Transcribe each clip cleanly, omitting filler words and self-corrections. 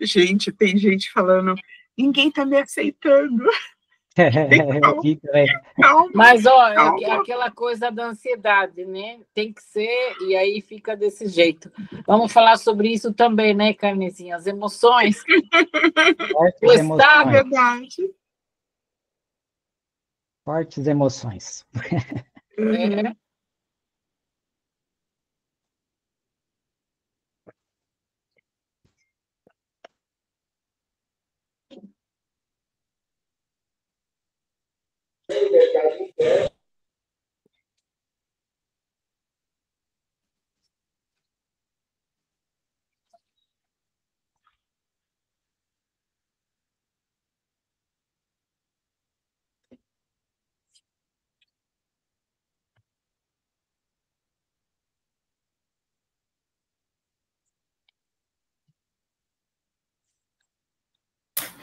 Gente, tem gente falando, ninguém tá me aceitando. Calma, Aqui também. calma, Mas, ó, é calma. aquela coisa da ansiedade, né? Tem que ser, e aí fica desse jeito. Vamos falar sobre isso também, né, Carnezinha? As emoções, o Fortes É estado. emoções. verdade. Fortes emoções. Uhum. É.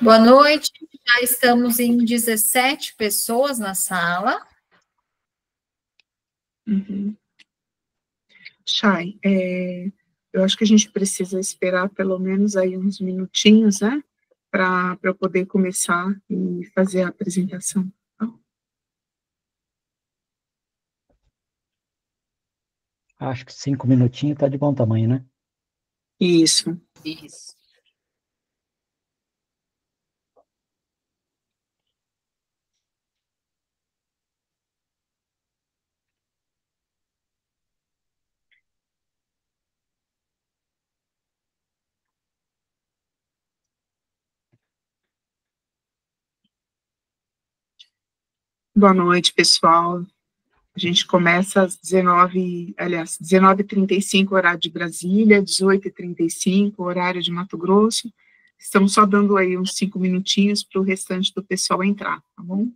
Boa noite, já estamos em 17 pessoas na sala. Uhum. Chay, eu acho que a gente precisa esperar pelo menos aí uns minutinhos, né, para eu poder começar e fazer a apresentação. Tá? Acho que 5 minutinhos tá de bom tamanho, né? Isso. Isso. Boa noite, pessoal. A gente começa às 19h35, horário de Brasília, 18h35, horário de Mato Grosso. Estamos só dando aí uns 5 minutinhos para o restante do pessoal entrar, tá bom?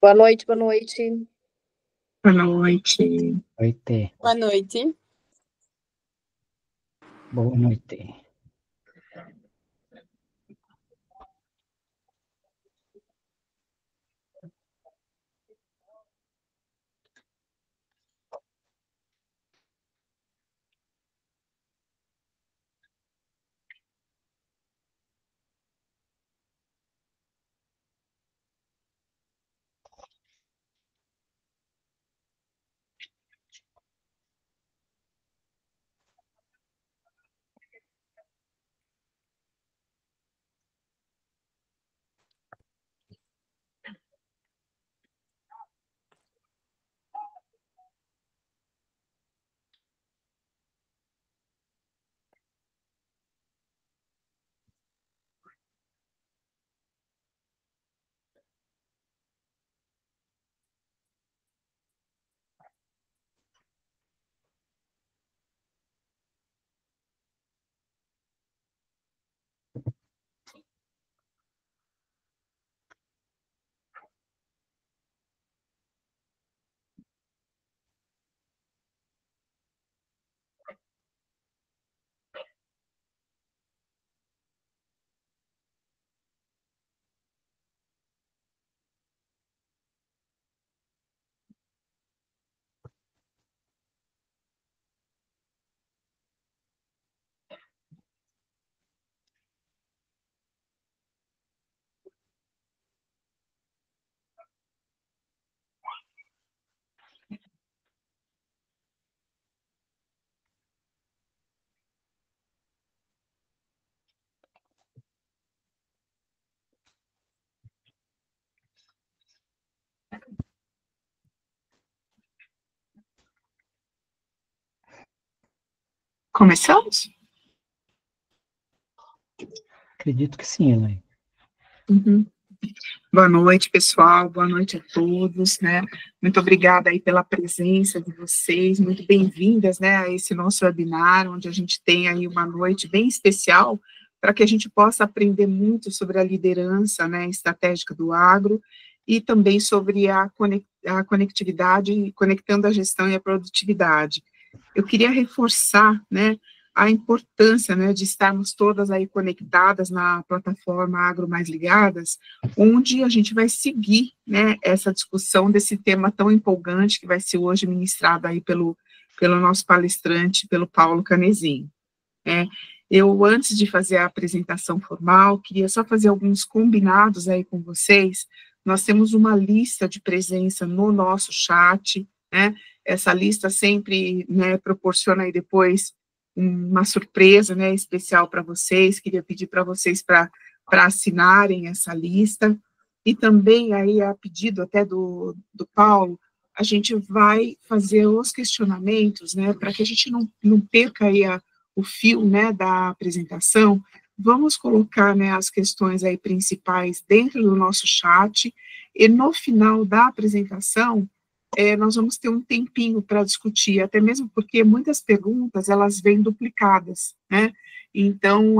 Boa noite, boa noite. Boa noite. Noite. Boa noite. Boa noite. Começamos? Acredito que sim, Elaine. Uhum. Boa noite, pessoal, boa noite a todos, né? Muito obrigada aí pela presença de vocês, muito bem-vindas, né, a esse nosso webinar, onde a gente tem aí uma noite bem especial, para que a gente possa aprender muito sobre a liderança, né, estratégica do agro, e também sobre a conectividade, conectando a gestão e a produtividade. Eu queria reforçar, né, a importância, né, de estarmos todas aí conectadas na plataforma Agro Mais Ligadas, onde a gente vai seguir, né, essa discussão desse tema tão empolgante que vai ser hoje ministrado aí pelo nosso palestrante, pelo Paulo Canezin. Eu, antes de fazer a apresentação formal, queria só fazer alguns combinados aí com vocês. Nós temos uma lista de presença no nosso chat, né, essa lista sempre, né, proporciona aí depois uma surpresa, né, especial para vocês. Queria pedir para vocês para assinarem essa lista, e também aí, a pedido até do Paulo, a gente vai fazer os questionamentos, né, para que a gente não perca aí o fio, né, da apresentação. Vamos colocar, né, as questões aí principais dentro do nosso chat, e no final da apresentação, nós vamos ter um tempinho para discutir, até mesmo porque muitas perguntas, elas vêm duplicadas, né, então,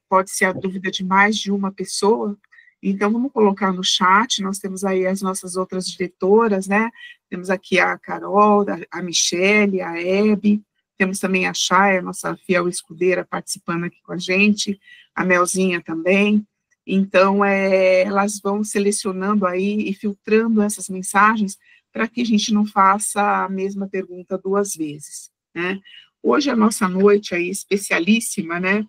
pode ser a dúvida de mais de uma pessoa, então vamos colocar no chat. Nós temos aí as nossas outras diretoras, né, temos aqui a Carol, a Michele, a Hebe, temos também a Chay, a nossa fiel escudeira, participando aqui com a gente, a Melzinha também. Então, elas vão selecionando aí e filtrando essas mensagens, para que a gente não faça a mesma pergunta duas vezes, né. Hoje a nossa noite aí especialíssima, né,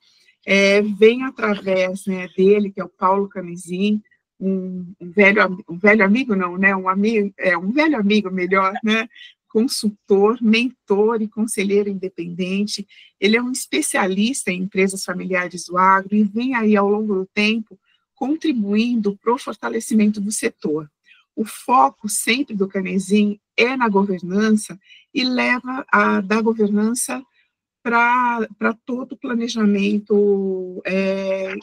vem através, né, dele, que é o Paulo Canezin, um velho amigo não, né, um velho amigo melhor, né, consultor, mentor e conselheiro independente. Ele é um especialista em empresas familiares do agro e vem aí ao longo do tempo contribuindo para o fortalecimento do setor. O foco sempre do Canezin é na governança, e leva da governança para todo o planejamento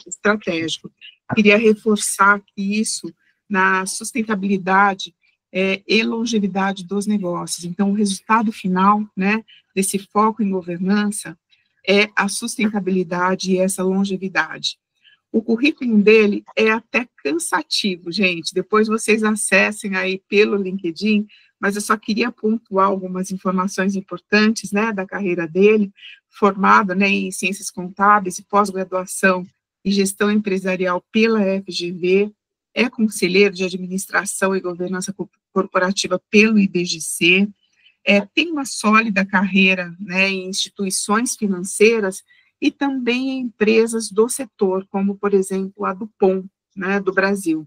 estratégico. Queria reforçar que isso, na sustentabilidade e longevidade dos negócios. Então, o resultado final, né, desse foco em governança é a sustentabilidade e essa longevidade. O currículo dele é até cansativo, gente. Depois vocês acessem aí pelo LinkedIn, mas eu só queria pontuar algumas informações importantes, né, da carreira dele. Formado, né, em Ciências Contábeis e pós-graduação em Gestão Empresarial pela FGV, é conselheiro de Administração e Governança Corporativa pelo IBGC, tem uma sólida carreira, né, em instituições financeiras e também em empresas do setor, como, por exemplo, a Dupont, né, do Brasil,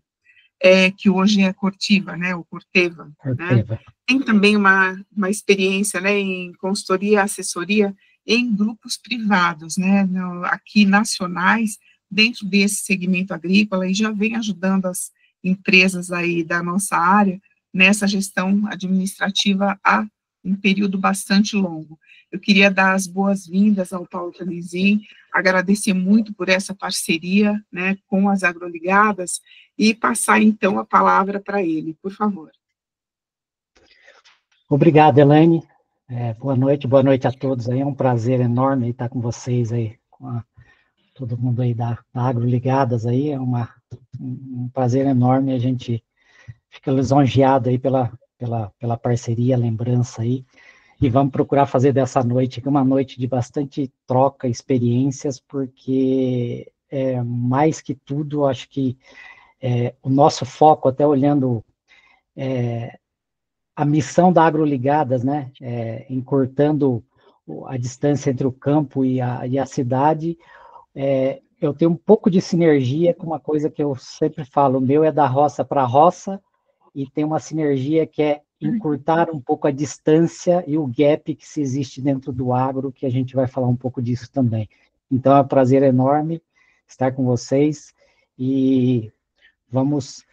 que hoje é Corteva, né, ou Corteva, né. Tem também uma experiência, né, em consultoria e assessoria em grupos privados, né, aqui nacionais, dentro desse segmento agrícola, e já vem ajudando as empresas aí da nossa área nessa gestão administrativa há um período bastante longo. Eu queria dar as boas-vindas ao Paulo Canezin, agradecer muito por essa parceria, né, com as agroligadas, e passar, então, a palavra para ele, por favor. Obrigado, Elaine. Boa noite a todos aí. É um prazer enorme estar com vocês aí, com todo mundo aí da Agroligadas aí. É um prazer enorme. A gente fica lisonjeado aí pela parceria, lembrança aí. E vamos procurar fazer dessa noite uma noite de bastante troca, experiências, porque mais que tudo, acho que o nosso foco, até olhando a missão da Agroligadas, né, encurtando a distância entre o campo e a cidade, eu tenho um pouco de sinergia com uma coisa que eu sempre falo: o meu é da roça para a roça, e tem uma sinergia que é encurtar um pouco a distância e o gap que se existe dentro do agro, que a gente vai falar um pouco disso também. Então, é um prazer enorme estar com vocês, e vamos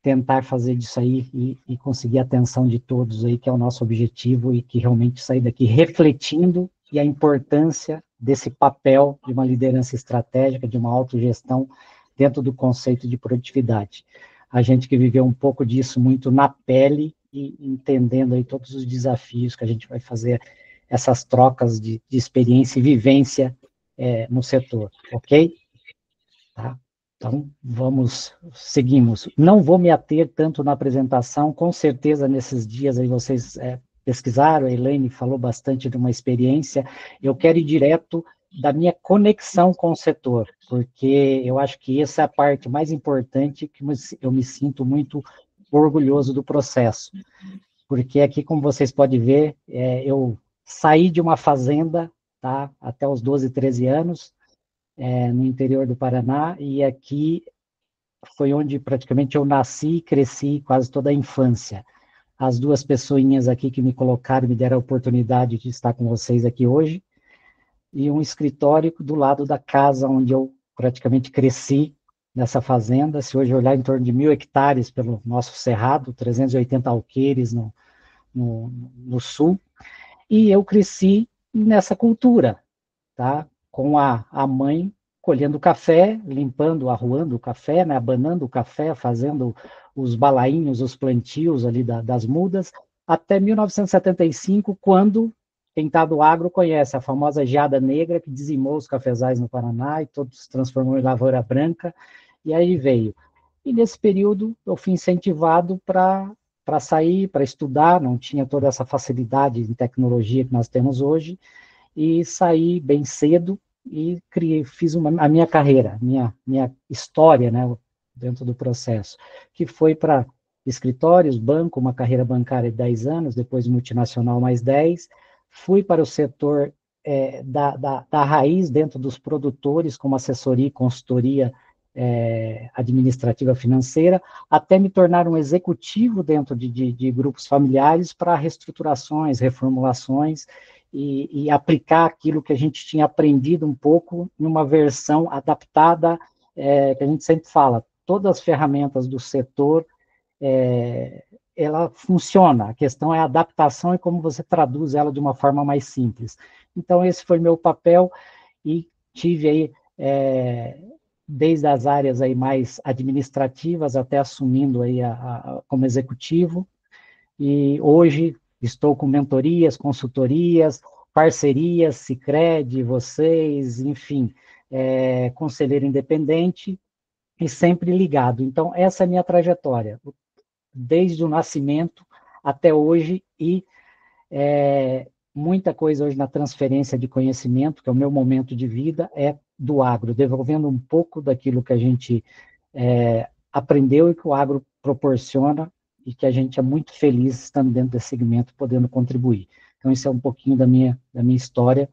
tentar fazer disso aí e conseguir a atenção de todos aí, que é o nosso objetivo, e que realmente sair daqui refletindo e a importância desse papel de uma liderança estratégica, de uma autogestão dentro do conceito de produtividade. A gente que viveu um pouco disso muito na pele e entendendo aí todos os desafios que a gente vai fazer, essas trocas de experiência e vivência no setor, ok? Tá? Então, seguimos. Não vou me ater tanto na apresentação, com certeza nesses dias aí vocês pesquisaram, a Elaine falou bastante de uma experiência, eu quero ir direto da minha conexão com o setor, porque eu acho que essa é a parte mais importante, que eu me sinto muito orgulhoso do processo, porque aqui, como vocês podem ver, eu saí de uma fazenda, tá, até os 12, 13 anos, no interior do Paraná, e aqui foi onde praticamente eu nasci e cresci quase toda a infância. As duas pessoinhas aqui que me colocaram, me deram a oportunidade de estar com vocês aqui hoje, e um escritório do lado da casa onde eu praticamente cresci, nessa fazenda. Se hoje olhar, em torno de 1.000 hectares pelo nosso cerrado, 380 alqueires no sul, e eu cresci nessa cultura, tá? Com a mãe colhendo café, limpando, arruando o café, né? Abanando o café, fazendo os balainhos, os plantios ali das mudas, até 1975, quando quem está do agro conhece a famosa geada negra que dizimou os cafezais no Paraná e todos se transformou em lavoura branca, e aí veio. E nesse período eu fui incentivado para sair, para estudar, não tinha toda essa facilidade em tecnologia que nós temos hoje, e saí bem cedo e fiz a minha carreira, minha história, né, dentro do processo, que foi para escritórios, banco, uma carreira bancária de 10 anos, depois multinacional mais 10, fui para o setor da raiz dentro dos produtores, como assessoria e consultoria administrativa financeira, até me tornar um executivo dentro de grupos familiares para reestruturações, reformulações, e aplicar aquilo que a gente tinha aprendido um pouco numa versão adaptada, que a gente sempre fala, todas as ferramentas do setor, ela funciona, a questão é a adaptação e como você traduz ela de uma forma mais simples. Então, esse foi meu papel, e tive aí, desde as áreas aí mais administrativas, até assumindo aí como executivo, e hoje estou com mentorias, consultorias, parcerias, Sicredi, vocês, enfim, conselheiro independente, e sempre ligado. Então, essa é a minha trajetória, desde o nascimento até hoje, e muita coisa hoje na transferência de conhecimento, que é o meu momento de vida, é do agro, devolvendo um pouco daquilo que a gente aprendeu e que o agro proporciona, e que a gente é muito feliz estando dentro desse segmento, podendo contribuir. Então, isso é um pouquinho da minha história,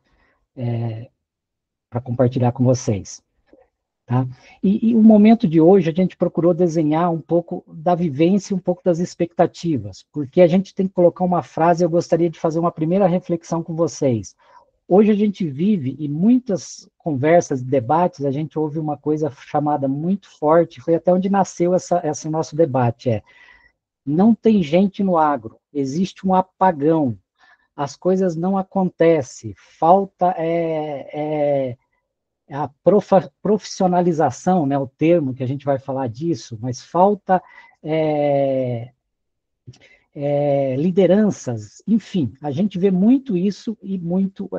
para compartilhar com vocês. Tá? E o momento de hoje, a gente procurou desenhar um pouco da vivência, um pouco das expectativas, porque a gente tem que colocar uma frase, eu gostaria de fazer uma primeira reflexão com vocês. Hoje a gente vive, e muitas conversas, debates, a gente ouve uma coisa chamada muito forte, foi até onde nasceu esse nosso debate, não tem gente no agro, existe um apagão, as coisas não acontecem, falta a profissionalização, né, o termo que a gente vai falar disso, mas falta lideranças, enfim, a gente vê muito isso e muito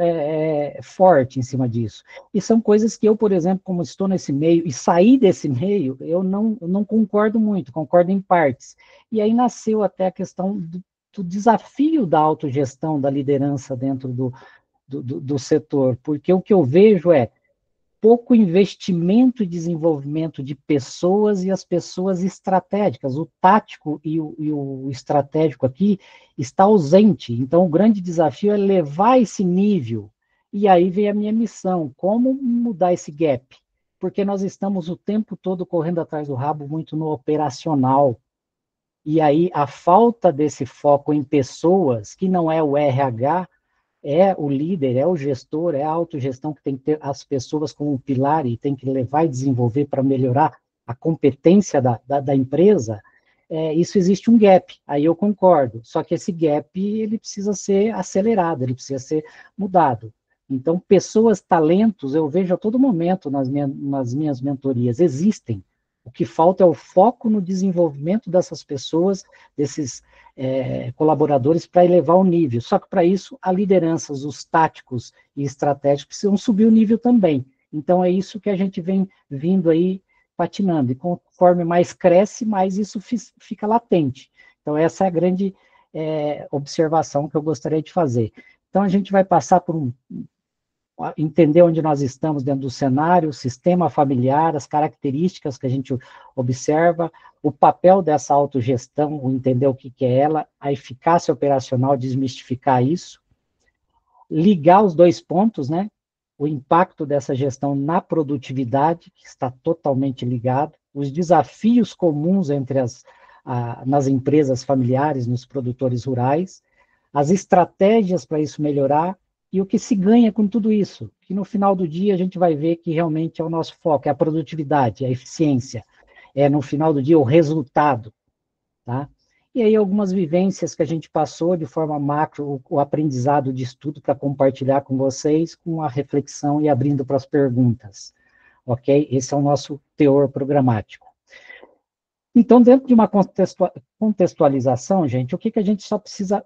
forte em cima disso. E são coisas que eu, por exemplo, como estou nesse meio e saí desse meio, eu não concordo muito, concordo em partes. E aí nasceu até a questão do desafio da autogestão, da liderança dentro do setor, porque o que eu vejo pouco investimento e desenvolvimento de pessoas, e as pessoas estratégicas, o tático e o estratégico aqui está ausente. Então, o grande desafio é levar esse nível, e aí vem a minha missão, como mudar esse gap? Porque nós estamos o tempo todo correndo atrás do rabo, muito no operacional, e aí a falta desse foco em pessoas, que não é o RH, é o líder, é o gestor, é a autogestão que tem que ter as pessoas como pilar e tem que levar e desenvolver para melhorar a competência da empresa, isso existe um gap, aí eu concordo, só que esse gap ele precisa ser acelerado, ele precisa ser mudado. Então, pessoas, talentos, eu vejo a todo momento nas minhas mentorias, existem. O que falta é o foco no desenvolvimento dessas pessoas, desses colaboradores, para elevar o nível. Só que, para isso, a liderança, os táticos e estratégicos precisam subir o nível também. Então, é isso que a gente vem vindo aí patinando. E conforme mais cresce, mais isso fica latente. Então, essa é a grande observação que eu gostaria de fazer. Então, a gente vai passar por entender onde nós estamos dentro do cenário, o sistema familiar, as características que a gente observa, o papel dessa autogestão, o entender o que é ela, a eficácia operacional, desmistificar isso, ligar os dois pontos, né? O impacto dessa gestão na produtividade, que está totalmente ligado, os desafios comuns entre nas empresas familiares, nos produtores rurais, as estratégias para isso melhorar, e o que se ganha com tudo isso, que no final do dia a gente vai ver que realmente é o nosso foco, é a produtividade, é a eficiência, é no final do dia o resultado, tá? E aí algumas vivências que a gente passou de forma macro, o aprendizado de estudo para compartilhar com vocês, com a reflexão e abrindo para as perguntas, ok? Esse é o nosso teor programático. Então, dentro de uma contextualização, gente, o que a gente só precisa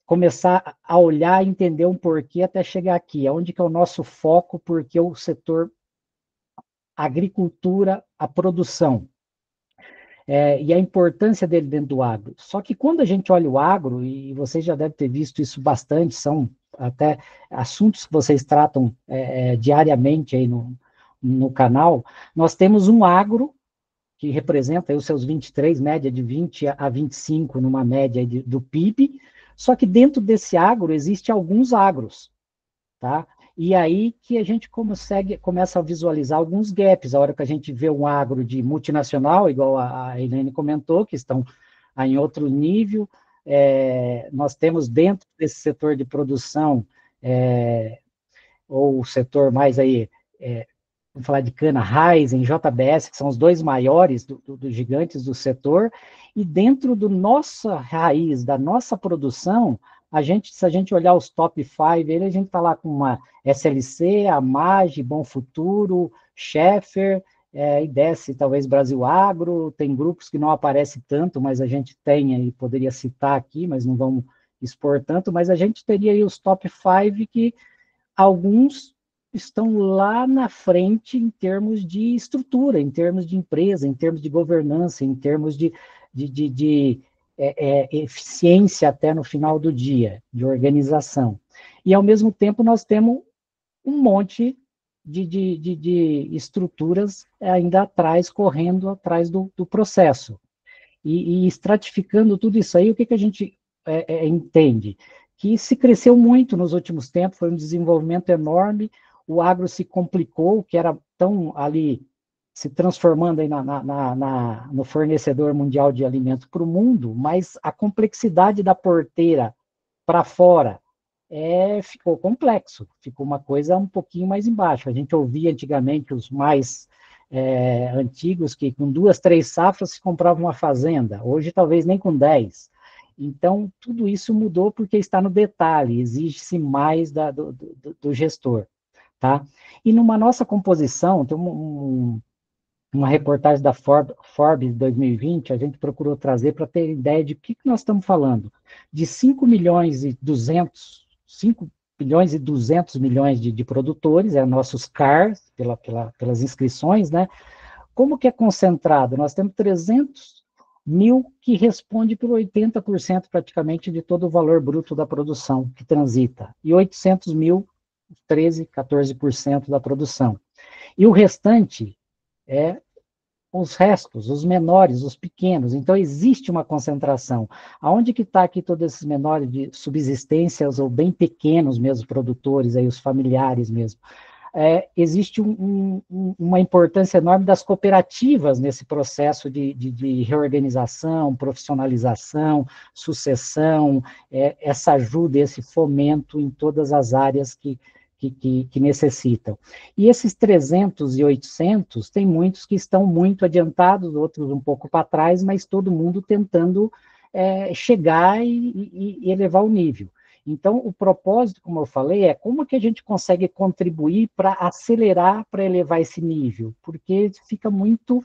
começar a olhar e entender um porquê até chegar aqui, aonde que é o nosso foco, porque o setor agricultura, a produção, e a importância dele dentro do agro. Só que quando a gente olha o agro, e vocês já devem ter visto isso bastante, são até assuntos que vocês tratam diariamente aí no canal, nós temos um agro que representa aí os seus 23, média de 20 a 25 numa média do PIB, só que dentro desse agro existem alguns agros, tá? E aí que a gente começa a visualizar alguns gaps, a hora que a gente vê um agro de multinacional, igual a Elaine comentou, que estão em outro nível, nós temos dentro desse setor de produção, ou o setor mais aí, vamos falar de cana, Raízen, JBS, que são os dois maiores dos gigantes do setor, e dentro da nossa raiz, da nossa produção, se a gente olhar os top 5, a gente está lá com uma SLC, a Mage, Bom Futuro, Schaeffer, e desce talvez Brasil Agro, tem grupos que não aparecem tanto, mas a gente tem aí, poderia citar aqui, mas não vamos expor tanto, mas a gente teria aí os top 5 que alguns estão lá na frente em termos de estrutura, em termos de empresa, em termos de governança, em termos de eficiência até no final do dia, de organização. E, ao mesmo tempo, nós temos um monte de estruturas ainda atrás, correndo atrás do processo. E estratificando tudo isso aí, o que a gente entende? Que se cresceu muito nos últimos tempos, foi um desenvolvimento enorme, o agro se complicou, que era tão ali se transformando aí no fornecedor mundial de alimentos para o mundo, mas a complexidade da porteira para fora ficou complexo, ficou uma coisa um pouquinho mais embaixo. A gente ouvia antigamente os mais antigos que com 2, 3 safras se comprava uma fazenda, hoje talvez nem com 10. Então, tudo isso mudou porque está no detalhe, exige-se mais do gestor. Tá? E numa nossa composição, tem uma reportagem da Forbes 2020, a gente procurou trazer para ter ideia de que nós estamos falando. De 5 bilhões e 200 milhões de produtores, nossos CARs, pelas inscrições, né? Como que é concentrado? Nós temos 300 mil que responde por 80% praticamente de todo o valor bruto da produção que transita, e 800 mil 13%, 14% da produção. E o restante os restos, os menores, os pequenos. Então, existe uma concentração. Aonde que está aqui todos esses menores de subsistências ou bem pequenos mesmo produtores, aí, os familiares mesmo? Existe uma importância enorme das cooperativas nesse processo de reorganização, profissionalização, sucessão, essa ajuda, esse fomento em todas as áreas que necessitam. E esses 300 e 800, tem muitos que estão muito adiantados, outros um pouco para trás, mas todo mundo tentando chegar e elevar o nível. Então, o propósito, como eu falei, é como que a gente consegue contribuir para acelerar, para elevar esse nível, porque fica muito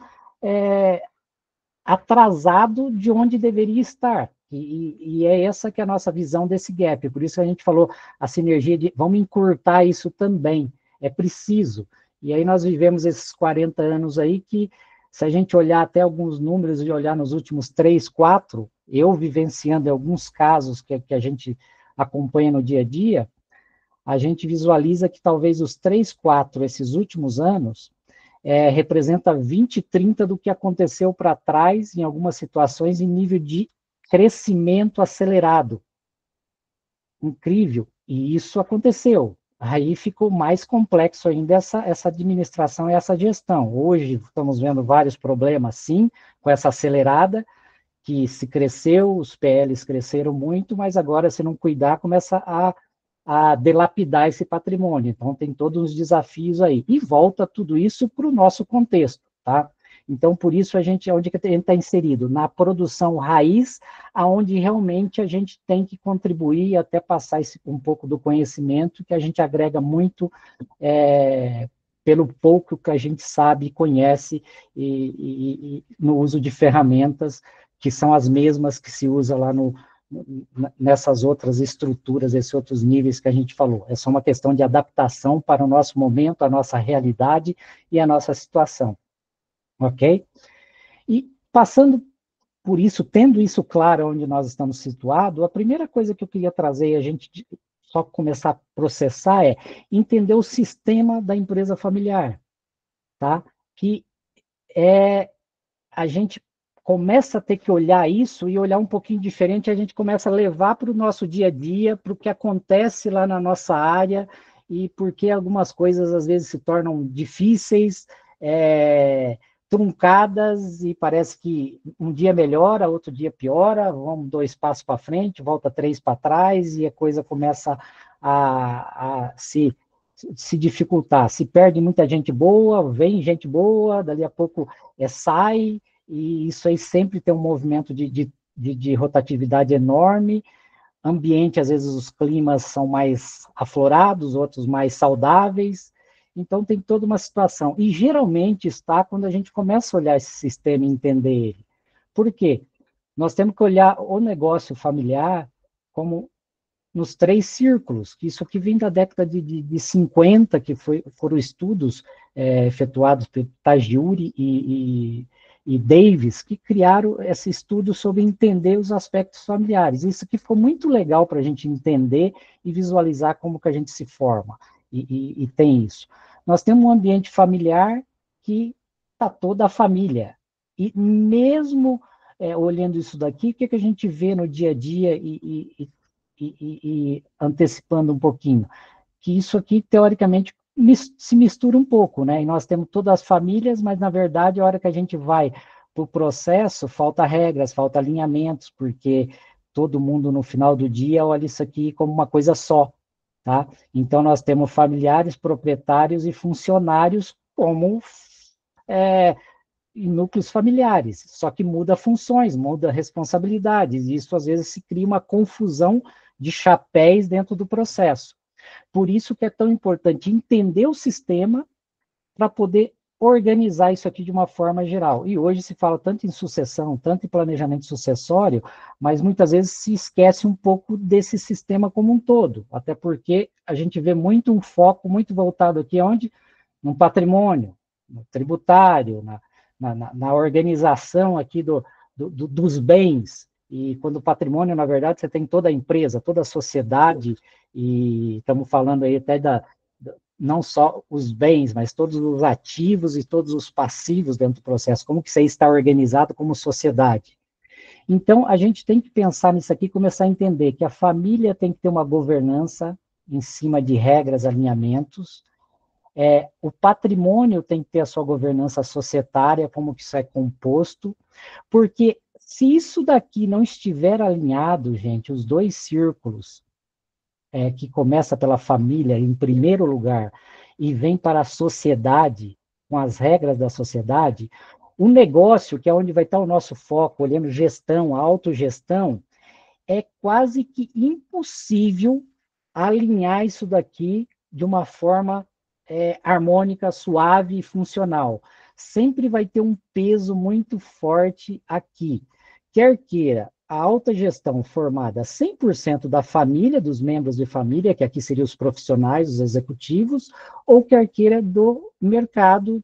atrasado de onde deveria estar. E é essa que é a nossa visão desse gap. Por isso a gente falou a sinergia de vamos encurtar isso também. É preciso. E aí nós vivemos esses 40 anos aí que, se a gente olhar até alguns números e olhar nos últimos 3, 4, eu vivenciando alguns casos que a gente acompanha no dia a dia, a gente visualiza que talvez os 3, 4, esses últimos anos, representa 20, 30 do que aconteceu para trás, em algumas situações, em nível de crescimento acelerado. Incrível. E isso aconteceu. Aí ficou mais complexo ainda essa administração e essa gestão. Hoje estamos vendo vários problemas, sim, com essa acelerada, que se cresceu, os PLs cresceram muito, mas agora, se não cuidar, começa a delapidar esse patrimônio. Então, tem todos os desafios aí. E volta tudo isso para o nosso contexto, tá? Então, por isso, onde que a gente está inserido? Na produção raiz, aonde realmente a gente tem que contribuir e até passar um pouco do conhecimento, que a gente agrega muito pelo pouco que a gente sabe e conhece e no uso de ferramentas que são as mesmas que se usa lá nessas outras estruturas, esses outros níveis que a gente falou. É só uma questão de adaptação para o nosso momento, a nossa realidade e a nossa situação. Ok? E passando por isso, tendo isso claro onde nós estamos situados, a primeira coisa que eu queria trazer e a gente só começar a processar é entender o sistema da empresa familiar, tá? Que a gente começa a ter que olhar isso e olhar um pouquinho diferente, a gente começa a levar para o nosso dia a dia, para o que acontece lá na nossa área, e porque algumas coisas às vezes se tornam difíceis, truncadas, e parece que um dia melhora, outro dia piora, vamos 2 passos para frente, volta 3 para trás, e a coisa começa a se dificultar. Se perde muita gente boa, vem gente boa, dali a pouco sai, e isso aí sempre tem um movimento de rotatividade enorme. Ambiente, às vezes os climas são mais aflorados, outros mais saudáveis, então tem toda uma situação. E geralmente está quando a gente começa a olhar esse sistema e entender ele. Por quê? Nós temos que olhar o negócio familiar como nos 3 círculos, que isso aqui vem da década de 50, que foram estudos efetuados por Tagiuri e Davis, que criaram esse estudo sobre entender os aspectos familiares. Isso aqui ficou muito legal para a gente entender e visualizar como que a gente se forma, e tem isso. Nós temos um ambiente familiar que está toda a família, e mesmo olhando isso daqui, o que a gente vê no dia a dia e antecipando um pouquinho? Que isso aqui, teoricamente, se mistura um pouco, né? E nós temos todas as famílias, mas, na verdade, a hora que a gente vai para o processo, falta regras, falta alinhamentos, porque todo mundo, no final do dia, olha isso aqui como uma coisa só, tá? Então, nós temos familiares, proprietários e funcionários como núcleos familiares, só que muda funções, muda responsabilidades, e isso, às vezes, se cria uma confusão de chapéus dentro do processo. Por isso que é tão importante entender o sistema para poder organizar isso aqui de uma forma geral. E hoje se fala tanto em sucessão, tanto em planejamento sucessório, mas muitas vezes se esquece um pouco desse sistema como um todo, até porque a gente vê muito um foco muito voltado aqui onde? No patrimônio, no tributário, na organização aqui dos bens. E quando o patrimônio, na verdade, você tem toda a empresa, toda a sociedade, e estamos falando aí até não só os bens, mas todos os ativos e todos os passivos dentro do processo, como que isso aí está organizado como sociedade. Então, a gente tem que pensar nisso aqui e começar a entender que a família tem que ter uma governança em cima de regras, alinhamentos, o patrimônio tem que ter a sua governança societária, como que isso é composto, porque se isso daqui não estiver alinhado, gente, os 2 círculos, que começa pela família, em primeiro lugar, e vem para a sociedade, com as regras da sociedade, o negócio, que é onde vai estar o nosso foco, olhando gestão, autogestão, é quase que impossível alinhar isso daqui de uma forma harmônica, suave e funcional. Sempre vai ter um peso muito forte aqui. Quer queira, a alta gestão formada 100% da família, dos membros de família, que aqui seriam os profissionais, os executivos, ou quer queira do mercado,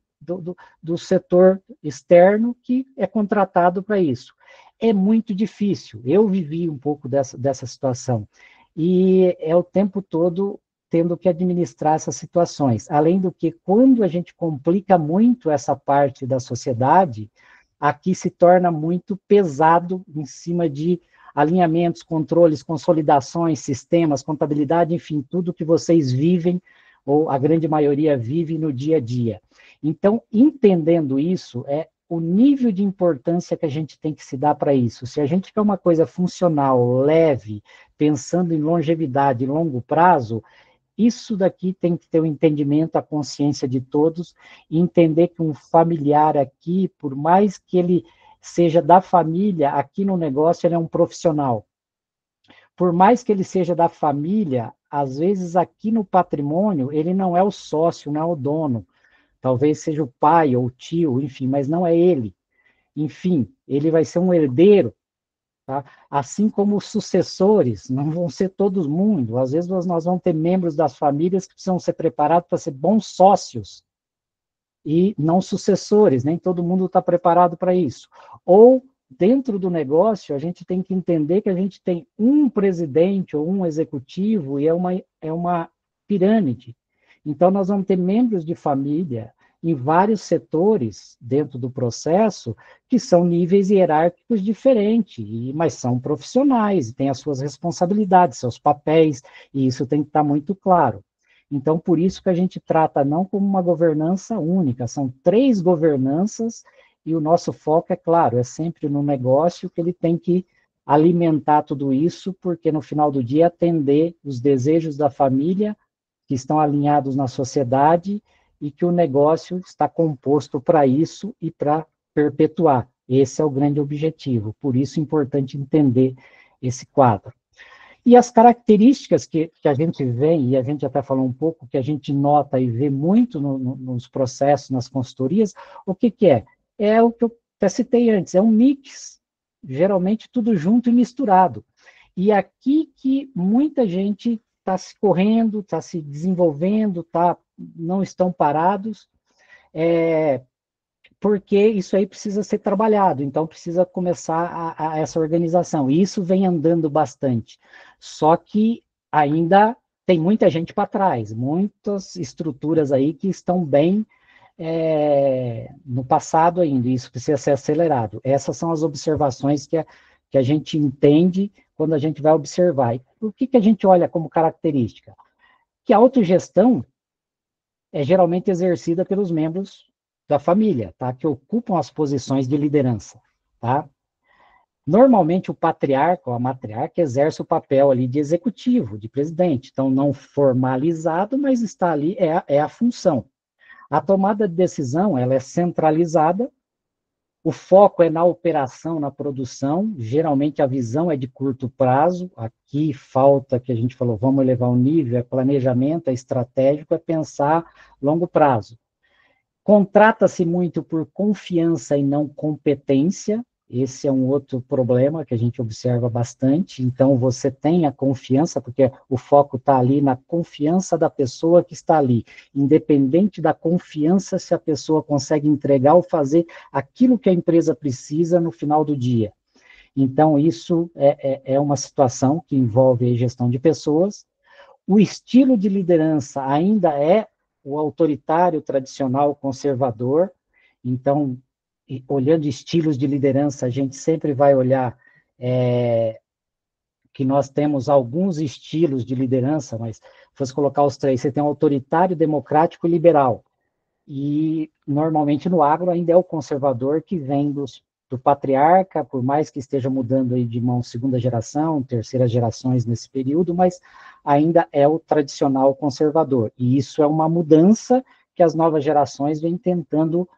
do setor externo que é contratado para isso. É muito difícil. Eu vivi um pouco dessa situação. E é o tempo todo tendo que administrar essas situações. Além do que, quando a gente complica muito essa parte da sociedade, aqui se torna muito pesado em cima de alinhamentos, controles, consolidações, sistemas, contabilidade, enfim, tudo que vocês vivem, ou a grande maioria vive no dia a dia. Então, entendendo isso, é o nível de importância que a gente tem que se dar para isso. Se a gente quer uma coisa funcional, leve, pensando em longevidade e longo prazo, isso daqui tem que ter o entendimento, a consciência de todos, e entender que um familiar aqui, por mais que ele seja da família, aqui no negócio ele é um profissional. Por mais que ele seja da família, às vezes aqui no patrimônio, ele não é o sócio, não é o dono. Talvez seja o pai ou o tio, enfim, mas não é ele. Enfim, ele vai ser um herdeiro, tá? Assim como os sucessores, não vão ser todo mundo. Às vezes nós vamos ter membros das famílias que precisam ser preparados para ser bons sócios e não sucessores, nem todo mundo está preparado para isso. Ou, dentro do negócio, a gente tem que entender que a gente tem um presidente ou um executivo e é uma pirâmide. Então, nós vamos ter membros de família em vários setores dentro do processo que são níveis hierárquicos diferentes, mas são profissionais, e têm as suas responsabilidades, seus papéis, e isso tem que estar muito claro. Então, por isso que a gente trata não como uma governança única, são 3 governanças, e o nosso foco, é claro, é sempre no negócio que ele tem que alimentar tudo isso, porque no final do dia atender os desejos da família, que estão alinhados na sociedade, e que o negócio está composto para isso e para perpetuar. Esse é o grande objetivo, por isso é importante entender esse quadro. E as características que a gente vê, e a gente até falou um pouco, que a gente nota e vê muito nos processos, nas consultorias, o que é? É o que eu até citei antes, é um mix, geralmente tudo junto e misturado. E aqui que muita gente está se correndo, está se desenvolvendo, não estão parados, porque isso aí precisa ser trabalhado, então precisa começar essa organização. E isso vem andando bastante. Só que ainda tem muita gente para trás, muitas estruturas aí que estão bem no passado ainda, e isso precisa ser acelerado. Essas são as observações que a gente entende quando a gente vai observar. E o que a gente olha como característica? Que a autogestão é geralmente exercida pelos membros da família, tá? Que ocupam as posições de liderança, tá? Normalmente o patriarca ou a matriarca exerce o papel ali de executivo, de presidente, então não formalizado, mas está ali, é a função. A tomada de decisão, ela é centralizada, o foco é na operação, na produção, geralmente a visão é de curto prazo, aqui falta, que a gente falou, vamos elevar o nível, é planejamento, é estratégico, é pensar longo prazo. Contrata-se muito por confiança e não competência, esse é um outro problema que a gente observa bastante, então você tem a confiança, porque o foco está ali na confiança da pessoa que está ali, independente da confiança se a pessoa consegue entregar ou fazer aquilo que a empresa precisa no final do dia. Então, isso é uma situação que envolve a gestão de pessoas. O estilo de liderança ainda é o autoritário, tradicional, conservador. Então, olhando estilos de liderança, a gente sempre vai olhar que nós temos alguns estilos de liderança, mas se fosse colocar os 3, você tem o autoritário, democrático e liberal. E, normalmente, no agro ainda é o conservador que vem do patriarca, por mais que esteja mudando aí de mão segunda geração, terceiras gerações nesse período, mas ainda é o tradicional conservador. E isso é uma mudança que as novas gerações vêm tentando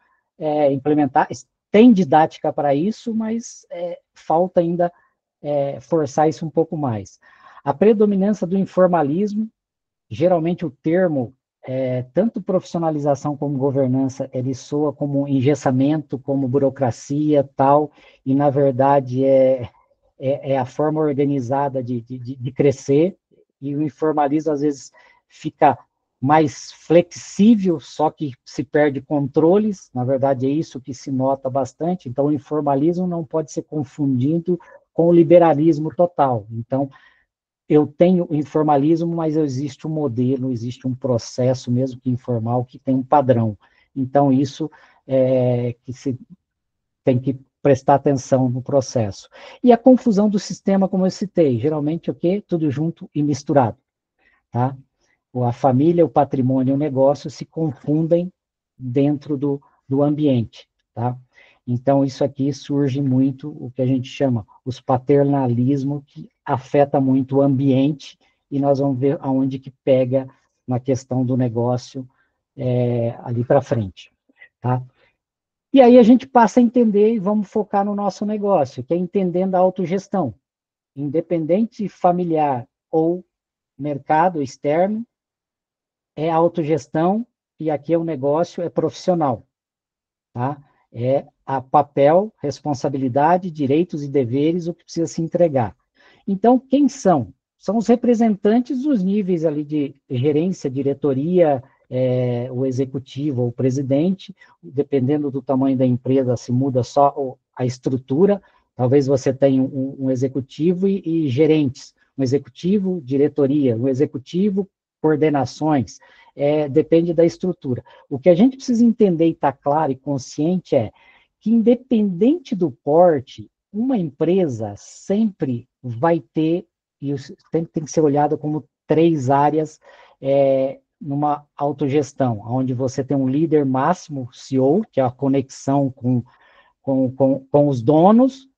implementar. Tem didática para isso, mas falta ainda forçar isso um pouco mais. A predominância do informalismo, geralmente o termo, tanto profissionalização como governança, ele soa como engessamento, como burocracia, tal, e na verdade é a forma organizada de crescer, e o informalismo às vezes fica mais flexível, só que se perde controles, na verdade é isso que se nota bastante, então o informalismo não pode ser confundido com o liberalismo total. Então, eu tenho informalismo, mas existe um modelo, existe um processo, mesmo que informal, que tem um padrão. Então, isso que se tem que prestar atenção no processo. E a confusão do sistema, como eu citei, geralmente o quê? Tudo junto e misturado, tá? A família, o patrimônio e o negócio se confundem dentro do ambiente, tá? Então, isso aqui surge muito o que a gente chama os paternalismos, que afeta muito o ambiente, e nós vamos ver aonde que pega na questão do negócio ali para frente, tá? E aí a gente passa a entender e vamos focar no nosso negócio, que é entendendo a autogestão, independente familiar ou mercado externo, é autogestão, e aqui é um negócio, é profissional, tá? É a papel, responsabilidade, direitos e deveres, o que precisa se entregar. Então, quem são? São os representantes dos níveis ali de gerência, diretoria, o executivo ou o presidente, dependendo do tamanho da empresa, se muda só a estrutura, talvez você tenha um executivo e gerentes, um executivo, diretoria, um executivo, coordenações, depende da estrutura. O que a gente precisa entender e estar claro e consciente é que, independente do porte, uma empresa sempre vai ter, e sempre tem que ser olhada como 3 áreas numa autogestão, onde você tem um líder máximo, CEO, que é a conexão com os donos,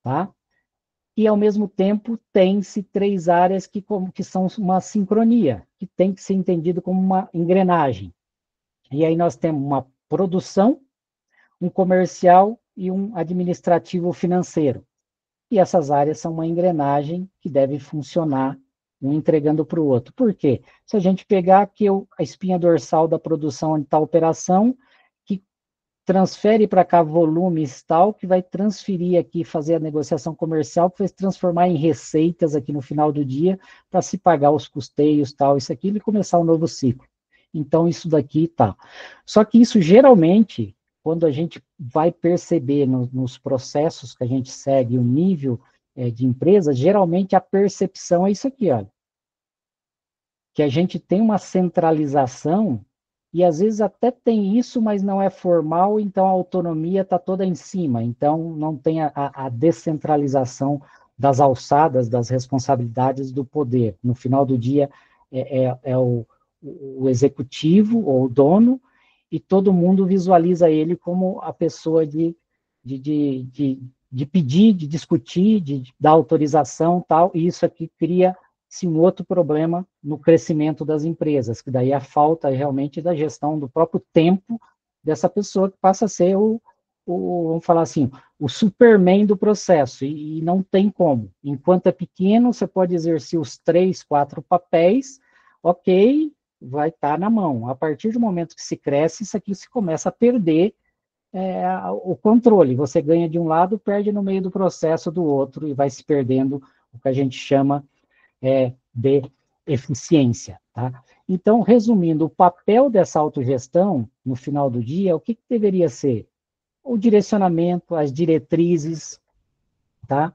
tá? E, ao mesmo tempo, tem-se 3 áreas que são uma sincronia, que tem que ser entendido como uma engrenagem. E aí nós temos uma produção, um comercial e um administrativo financeiro. E essas áreas são uma engrenagem que deve funcionar um entregando para o outro. Por quê? Se a gente pegar aqui a espinha dorsal da produção onde está a operação, que transfere para cá volumes tal, que vai transferir aqui, fazer a negociação comercial, que vai se transformar em receitas aqui no final do dia, para se pagar os custeios, tal, isso aqui, e começar um novo ciclo. Então, isso daqui tá. Só que isso, geralmente, quando a gente vai perceber nos processos que a gente segue o nível de empresa, geralmente a percepção é isso aqui, olha. Que a gente tem uma centralização, e às vezes até tem isso, mas não é formal, então a autonomia está toda em cima, então não tem a descentralização das alçadas, das responsabilidades do poder. No final do dia, o executivo ou o dono, e todo mundo visualiza ele como a pessoa de pedir, de discutir, de dar autorização, tal, e isso aqui cria-se um outro problema no crescimento das empresas, que daí é a falta realmente da gestão do próprio tempo dessa pessoa, que passa a ser vamos falar assim, o Superman do processo, e não tem como. Enquanto é pequeno, você pode exercer os 3, 4 papéis, ok, vai estar na mão. A partir do momento que se cresce, isso aqui se começa a perder o controle. Você ganha de um lado, perde no meio do processo do outro, e vai se perdendo o que a gente chama de eficiência, tá? Então, resumindo, o papel dessa autogestão, no final do dia, o que deveria ser? O direcionamento, as diretrizes, tá?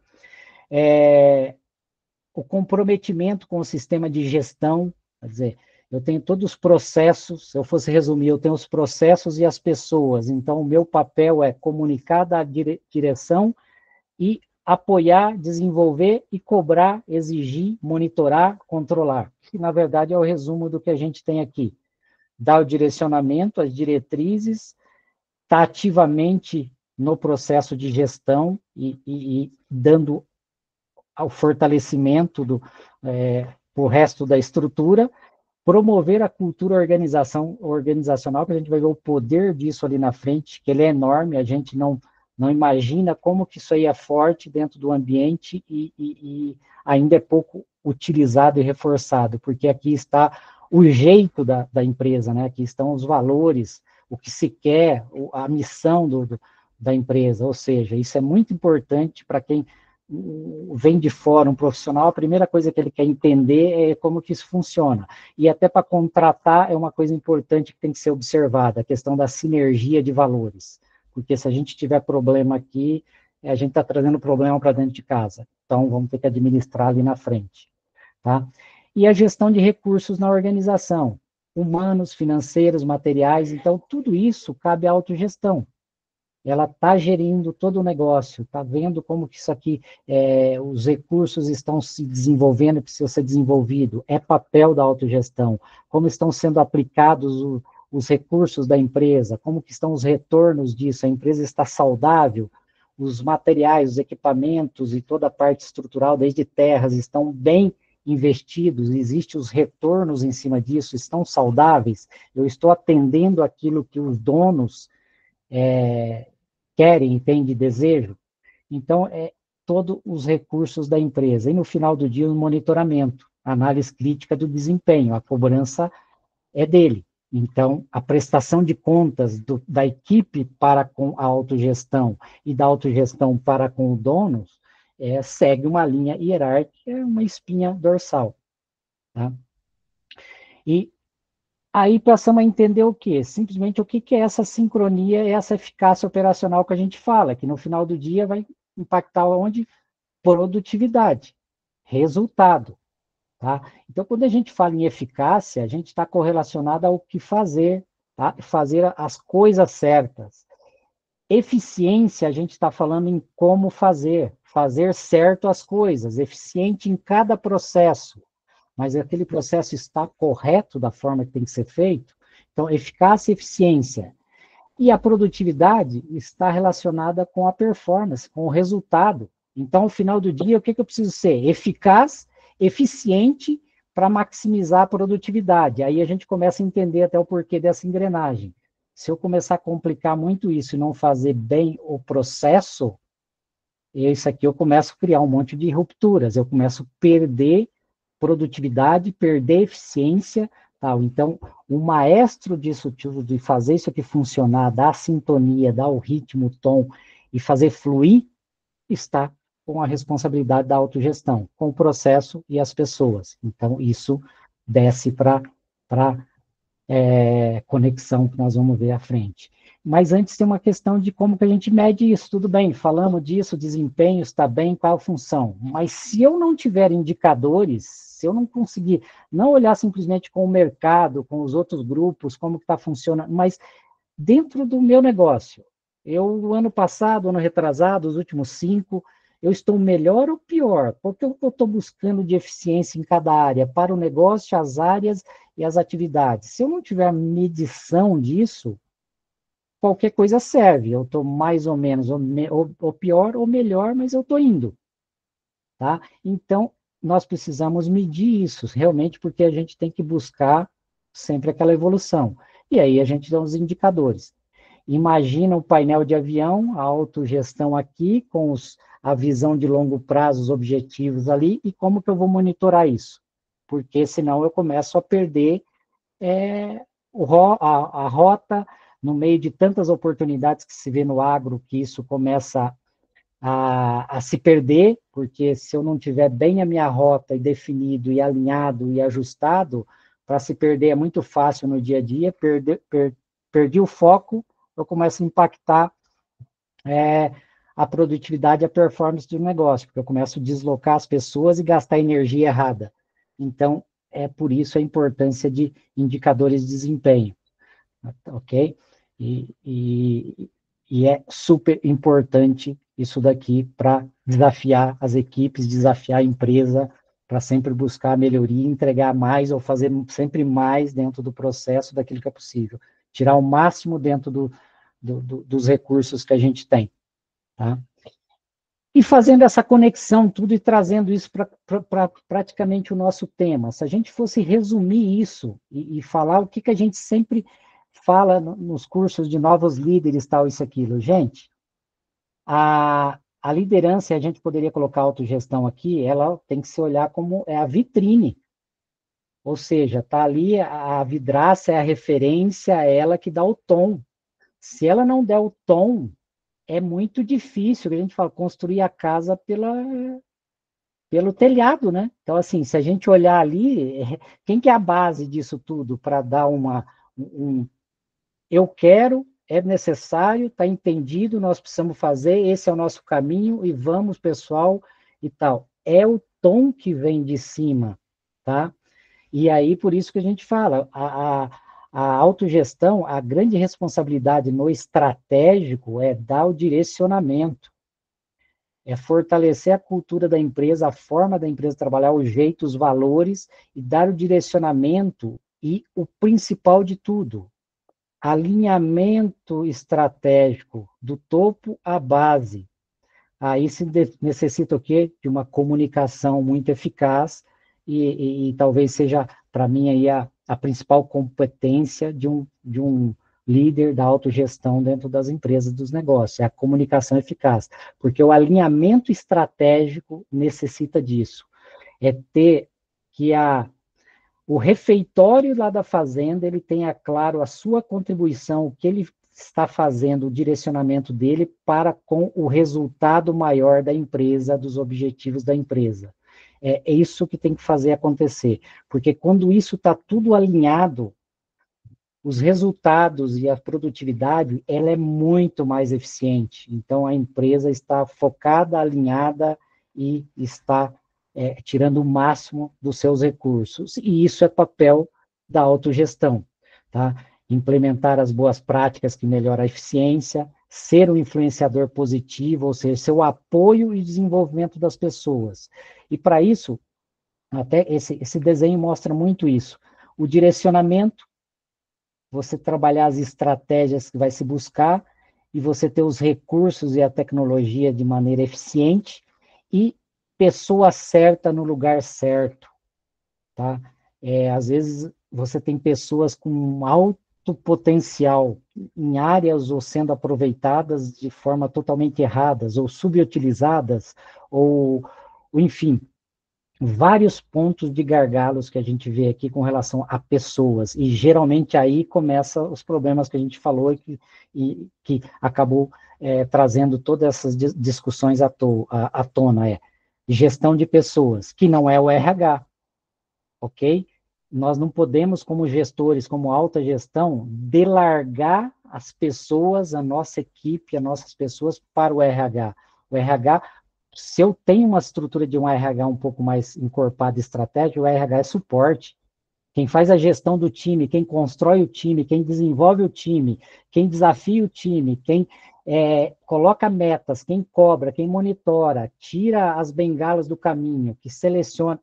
O comprometimento com o sistema de gestão, quer dizer, eu tenho todos os processos, se eu fosse resumir, eu tenho os processos e as pessoas, então o meu papel é comunicar da direção e apoiar, desenvolver e cobrar, exigir, monitorar, controlar, que na verdade é o resumo do que a gente tem aqui. Dar o direcionamento, as diretrizes, estar ativamente no processo de gestão e dando ao fortalecimento o resto da estrutura, promover a cultura organizacional, que a gente vai ver o poder disso ali na frente, que ele é enorme, a gente não não imagina como que isso aí é forte dentro do ambiente e ainda é pouco utilizado e reforçado, porque aqui está o jeito da empresa, né? Aqui estão os valores, o que se quer, a missão da empresa, ou seja, isso é muito importante para quem vem de fora, um profissional, a primeira coisa que ele quer entender é como que isso funciona. E até para contratar é uma coisa importante que tem que ser observada, a questão da sinergia de valores. Porque se a gente tiver problema aqui, a gente está trazendo problema para dentro de casa. Então, vamos ter que administrar ali na frente. Tá? E a gestão de recursos na organização, humanos, financeiros, materiais, então, tudo isso cabe à autogestão. Ela está gerindo todo o negócio, está vendo como que isso aqui, os recursos estão se desenvolvendo e precisam ser desenvolvido, é papel da autogestão, como estão sendo aplicados os recursos da empresa, como que estão os retornos disso, a empresa está saudável, os materiais, os equipamentos e toda a parte estrutural, desde terras, estão bem investidos, existem os retornos em cima disso, estão saudáveis, eu estou atendendo aquilo que os donos querem e têm de desejo. Então, todos os recursos da empresa. E no final do dia, o monitoramento, a análise crítica do desempenho, a cobrança é dele. Então, a prestação de contas da equipe para com a autogestão e da autogestão para com o dono segue uma linha hierárquica, uma espinha dorsal. Tá? E aí passamos a entender o quê? Simplesmente o que é essa sincronia, essa eficácia operacional que a gente fala, que no final do dia vai impactar onde? Produtividade, resultado. Tá? Então, quando a gente fala em eficácia, a gente está correlacionado ao que fazer, tá? Fazer as coisas certas. Eficiência, a gente está falando em como fazer certo as coisas, eficiente em cada processo, mas aquele processo está correto da forma que tem que ser feito. Então, eficácia e eficiência. E a produtividade está relacionada com a performance, com o resultado. Então, ao final do dia, o que eu preciso ser? Eficaz, eficiente, para maximizar a produtividade. Aí a gente começa a entender até o porquê dessa engrenagem. Se eu começar a complicar muito isso e não fazer bem o processo, isso aqui eu começo a criar um monte de rupturas, eu começo a perder produtividade, perder eficiência, tal. Então, o maestro disso tudo, de fazer isso aqui funcionar, dar sintonia, dar o ritmo, o tom, e fazer fluir, está com a responsabilidade da autogestão, com o processo e as pessoas. Então, isso desce para conexão que nós vamos ver à frente. Mas antes tem uma questão de como que a gente mede isso. Tudo bem, falamos disso, desempenho está bem, qual a função? Mas se eu não tiver indicadores, se eu não conseguir, não olhar simplesmente com o mercado, com os outros grupos, como que está funcionando, mas dentro do meu negócio, eu, ano passado, ano retrasado, os últimos 5, eu estou melhor ou pior? Qual que eu estou buscando de eficiência em cada área, para o negócio, as áreas e as atividades? Se eu não tiver medição disso, qualquer coisa serve. Eu estou mais ou menos, ou pior, ou melhor, mas eu estou indo. Tá? Então, nós precisamos medir isso, realmente, porque a gente tem que buscar sempre aquela evolução. E aí a gente dá os indicadores. Imagina um painel de avião, a autogestão aqui, com a visão de longo prazo, os objetivos ali, e como que eu vou monitorar isso? Porque senão eu começo a perder a rota, no meio de tantas oportunidades que se vê no agro, que isso começa a se perder, porque se eu não tiver bem a minha rota e definido, e alinhado, e ajustado, para se perder é muito fácil no dia a dia, perdi o foco, eu começo a impactar a produtividade e a performance do negócio, porque eu começo a deslocar as pessoas e gastar energia errada. Então, é por isso a importância de indicadores de desempenho, ok? E é super importante isso daqui para desafiar as equipes, desafiar a empresa, para sempre buscar melhoria, entregar mais ou fazer sempre mais dentro do processo daquilo que é possível. Tirar o máximo dentro dos recursos que a gente tem. Tá? E fazendo essa conexão, tudo, e trazendo isso para praticamente o nosso tema. Se a gente fosse resumir isso e falar o que a gente sempre fala nos cursos de novos líderes, tal, isso, aquilo. Gente, A liderança, a gente poderia colocar a autogestão aqui, ela tem que se olhar como a vitrine. Ou seja, está ali a vidraça, é a referência, é ela que dá o tom. Se ela não der o tom, é muito difícil, a gente fala, construir a casa pelo telhado, né? Então, assim, se a gente olhar ali, quem que é a base disso tudo para dar eu quero, é necessário, está entendido, nós precisamos fazer, esse é o nosso caminho, e vamos, pessoal, e tal. É o tom que vem de cima, tá? E aí, por isso que a gente fala, a autogestão, a grande responsabilidade no estratégico é dar o direcionamento, é fortalecer a cultura da empresa, a forma da empresa trabalhar, o jeito, os valores, e dar o direcionamento, e o principal de tudo, alinhamento estratégico, do topo à base. Aí se necessita o quê? De uma comunicação muito eficaz, e talvez seja, para mim, aí a principal competência de um líder da autogestão dentro das empresas, dos negócios, é a comunicação eficaz, porque o alinhamento estratégico necessita disso, é ter que o refeitório lá da fazenda, ele tenha claro a sua contribuição, o que ele está fazendo, o direcionamento dele para com o resultado maior da empresa, dos objetivos da empresa. É isso que tem que fazer acontecer, porque quando isso está tudo alinhado, os resultados e a produtividade, ela é muito mais eficiente. Então, a empresa está focada, alinhada e está tirando o máximo dos seus recursos. E isso é papel da autogestão, tá? Implementar as boas práticas que melhoram a eficiência, ser um influenciador positivo, ou seja, ser o apoio e desenvolvimento das pessoas. E para isso, até esse desenho mostra muito isso. O direcionamento, você trabalhar as estratégias que vai se buscar, e você ter os recursos e a tecnologia de maneira eficiente, e pessoa certa no lugar certo, tá? Às vezes você tem pessoas com alto potencial em áreas ou sendo aproveitadas de forma totalmente erradas, ou subutilizadas, enfim, vários pontos de gargalos que a gente vê aqui com relação a pessoas, e geralmente aí começam os problemas que a gente falou e que acabou trazendo todas essas discussões à tona, gestão de pessoas, que não é o RH, ok? Nós não podemos, como gestores, como alta gestão, delargar as pessoas, a nossa equipe, as nossas pessoas para o RH. O RH, se eu tenho uma estrutura de um RH um pouco mais encorpada e estratégica, o RH é suporte. Quem faz a gestão do time, quem constrói o time, quem desenvolve o time, quem desafia o time, quem coloca metas, quem cobra, quem monitora, tira as bengalas do caminho, que seleciona,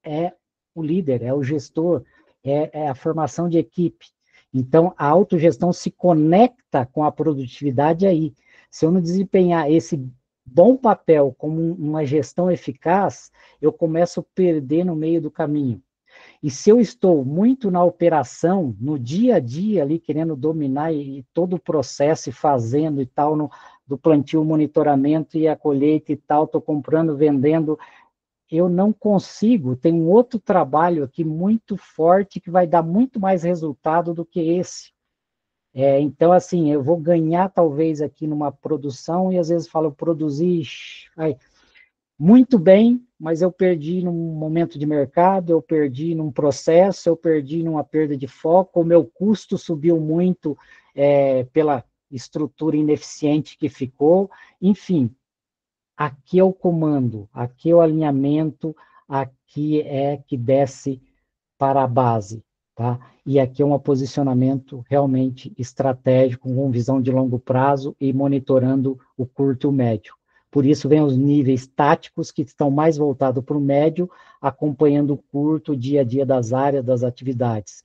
é o líder, é o gestor, é a formação de equipe. Então, a autogestão se conecta com a produtividade aí. Se eu não desempenhar esse bom papel como uma gestão eficaz, eu começo a perder no meio do caminho. E se eu estou muito na operação, no dia a dia ali, querendo dominar e todo o processo e fazendo e tal, do plantio, o monitoramento e a colheita e tal, estou comprando, vendendo, eu não consigo, tem um outro trabalho aqui muito forte que vai dar muito mais resultado do que esse. Então, assim, eu vou ganhar talvez aqui numa produção e às vezes falo, produzir muito bem, mas eu perdi num momento de mercado, eu perdi num processo, eu perdi numa perda de foco, o meu custo subiu muito pela estrutura ineficiente que ficou, enfim, aqui é o comando, aqui é o alinhamento, aqui é que desce para a base, tá? E aqui é um posicionamento realmente estratégico, com visão de longo prazo e monitorando o curto e o médio. Por isso vem os níveis táticos que estão mais voltados para o médio, acompanhando o curto, o dia a dia das áreas, das atividades,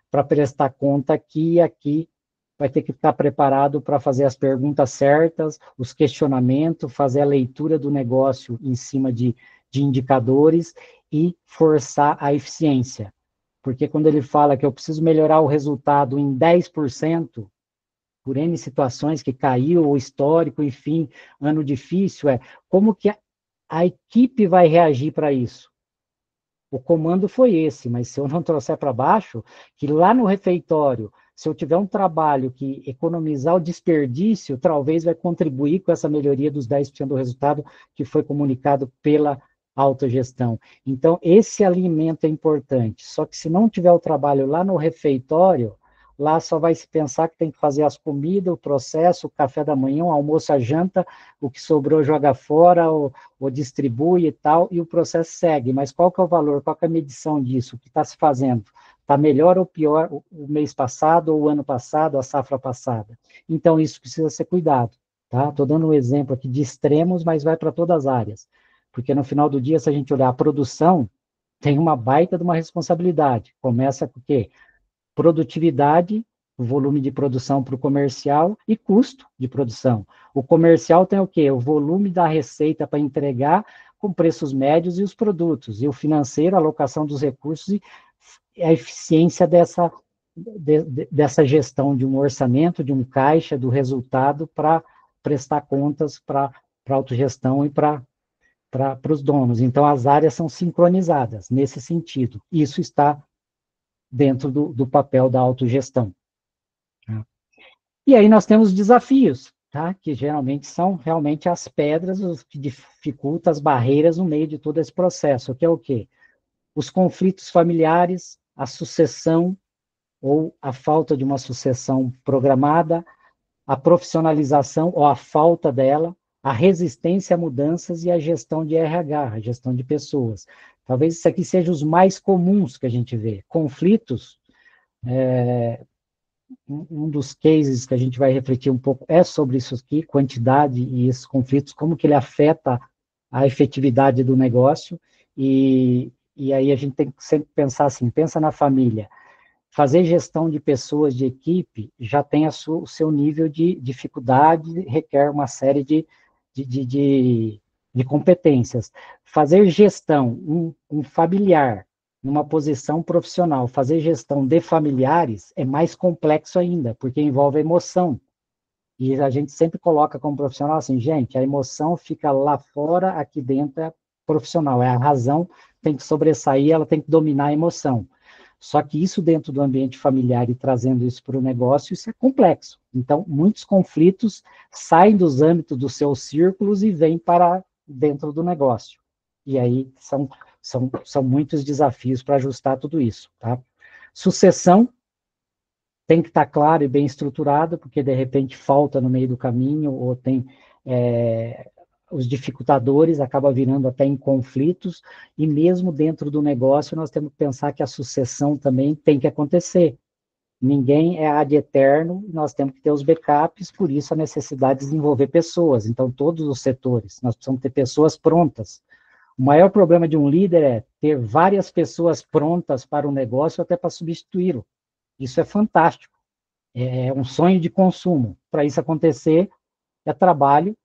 para prestar conta que aqui vai ter que estar preparado para fazer as perguntas certas, os questionamentos, fazer a leitura do negócio em cima de indicadores e forçar a eficiência. Porque quando ele fala que eu preciso melhorar o resultado em 10%, por N situações que caiu, o histórico, enfim, ano difícil, como que a equipe vai reagir para isso? O comando foi esse, mas se eu não trouxer para baixo, que lá no refeitório, se eu tiver um trabalho que economizar o desperdício, talvez vai contribuir com essa melhoria dos 10% do resultado que foi comunicado pela autogestão. Então, esse alimento é importante. Só que se não tiver o trabalho lá no refeitório, lá só vai se pensar que tem que fazer as comidas, o processo, o café da manhã, o almoço, a janta, o que sobrou joga fora, ou distribui e tal, e o processo segue. Mas qual que é o valor, qual que é a medição disso? O que está se fazendo? Está melhor ou pior o mês passado, ou o ano passado, a safra passada? Então, isso precisa ser cuidado. Tá? Estou dando um exemplo aqui de extremos, mas vai para todas as áreas. Porque no final do dia, se a gente olhar a produção, tem uma baita de uma responsabilidade. Começa com o quê? Produtividade, volume de produção para o comercial e custo de produção. O comercial tem o quê? O volume da receita para entregar com preços médios e os produtos. E o financeiro, a alocação dos recursos e a eficiência dessa gestão de um orçamento, de um caixa, do resultado para prestar contas para a autogestão e para os donos. Então, as áreas são sincronizadas nesse sentido. Isso está dentro do papel da autogestão. Tá? E aí nós temos desafios, tá? Que geralmente são realmente as pedras os que dificultam as barreiras no meio de todo esse processo, que é o quê? Os conflitos familiares, a sucessão ou a falta de uma sucessão programada, a profissionalização ou a falta dela, a resistência a mudanças e a gestão de RH, a gestão de pessoas. Talvez isso aqui seja os mais comuns que a gente vê. Conflitos, um dos cases que a gente vai refletir um pouco é sobre isso aqui, quantidade e esses conflitos, como que ele afeta a efetividade do negócio, e aí a gente tem que sempre pensar assim, pensa na família. Fazer gestão de pessoas, de equipe, já tem o seu nível de dificuldade, requer uma série de competências. Fazer gestão, um familiar, numa posição profissional, fazer gestão de familiares é mais complexo ainda, porque envolve emoção. E a gente sempre coloca como profissional assim, gente, a emoção fica lá fora, aqui dentro é profissional, é a razão, tem que sobressair, ela tem que dominar a emoção. Só que isso dentro do ambiente familiar e trazendo isso para o negócio, isso é complexo. Então, muitos conflitos saem dos âmbitos dos seus círculos e vêm para dentro do negócio. E aí são muitos desafios para ajustar tudo isso. Tá? Sucessão tem que estar claro e bem estruturado, porque de repente falta no meio do caminho, ou tem os dificultadores, acaba virando até em conflitos, e mesmo dentro do negócio nós temos que pensar que a sucessão também tem que acontecer. Ninguém é ad eterno, nós temos que ter os backups, por isso a necessidade de desenvolver pessoas. Então, todos os setores, nós precisamos ter pessoas prontas. O maior problema de um líder é ter várias pessoas prontas para o negócio, até para substituí-lo. Isso é fantástico. É um sonho de consumo. Para isso acontecer, é trabalho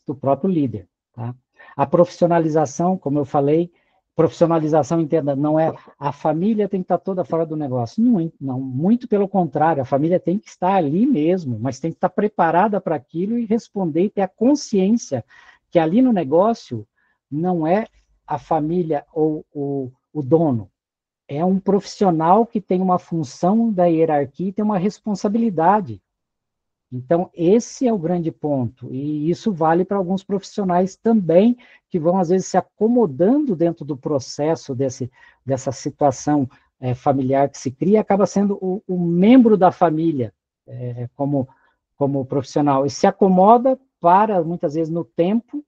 do próprio líder. Tá? A profissionalização, como eu falei, profissionalização, entenda, não é a família tem que estar toda fora do negócio. Não, muito pelo contrário, a família tem que estar ali mesmo, mas tem que estar preparada para aquilo e responder e ter a consciência que ali no negócio não é a família ou o dono, é um profissional que tem uma função da hierarquia e tem uma responsabilidade. Então, esse é o grande ponto, e isso vale para alguns profissionais também, que vão, às vezes, se acomodando dentro do processo dessa situação familiar que se cria, acaba sendo o membro da família como profissional, e se acomoda para, muitas vezes, no tempo,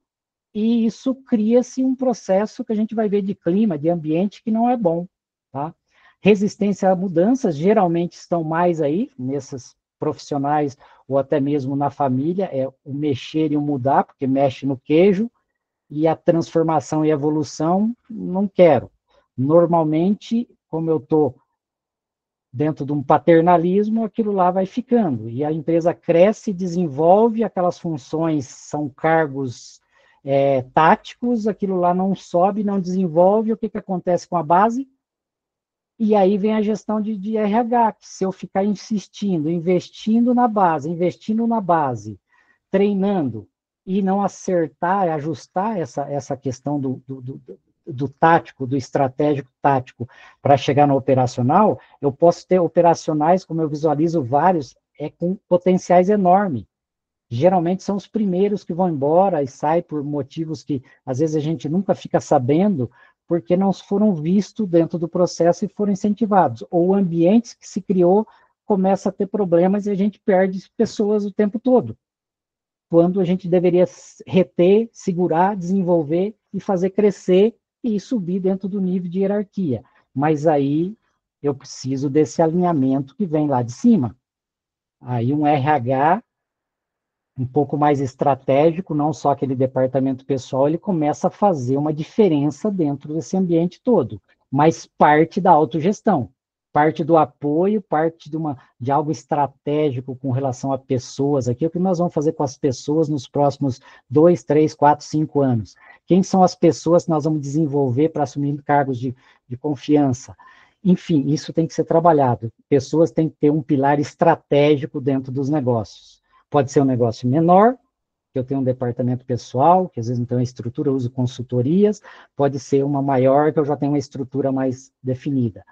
e isso cria-se um processo que a gente vai ver de clima, de ambiente, que não é bom. Tá? Resistência a mudanças, geralmente estão mais aí, nesses profissionais, ou até mesmo na família, é o mexer e o mudar, porque mexe no queijo, e a transformação e evolução, não quero. Normalmente, como eu estou dentro de um paternalismo, aquilo lá vai ficando, e a empresa cresce, desenvolve, aquelas funções são cargos táticos, aquilo lá não sobe, não desenvolve, o que acontece com a base? E aí vem a gestão de RH, que se eu ficar insistindo, investindo na base, treinando, e não acertar, ajustar essa questão do tático, do estratégico tático, para chegar no operacional, eu posso ter operacionais, como eu visualizo vários, com potenciais enormes. Geralmente são os primeiros que vão embora e saem por motivos que às vezes a gente nunca fica sabendo, porque não foram vistos dentro do processo e foram incentivados. Ou o ambiente que se criou começa a ter problemas e a gente perde pessoas o tempo todo. Quando a gente deveria reter, segurar, desenvolver e fazer crescer e subir dentro do nível de hierarquia. Mas aí eu preciso desse alinhamento que vem lá de cima. Aí um RH um pouco mais estratégico, não só aquele departamento pessoal, ele começa a fazer uma diferença dentro desse ambiente todo, mas parte da autogestão, parte do apoio, parte de algo estratégico com relação a pessoas, aqui é o que nós vamos fazer com as pessoas nos próximos 2, 3, 4, 5 anos. Quem são as pessoas que nós vamos desenvolver para assumir cargos de confiança? Enfim, isso tem que ser trabalhado. Pessoas têm que ter um pilar estratégico dentro dos negócios. Pode ser um negócio menor, que eu tenho um departamento pessoal, que às vezes não tem uma estrutura, eu uso consultorias, pode ser uma maior, que eu já tenho uma estrutura mais definida.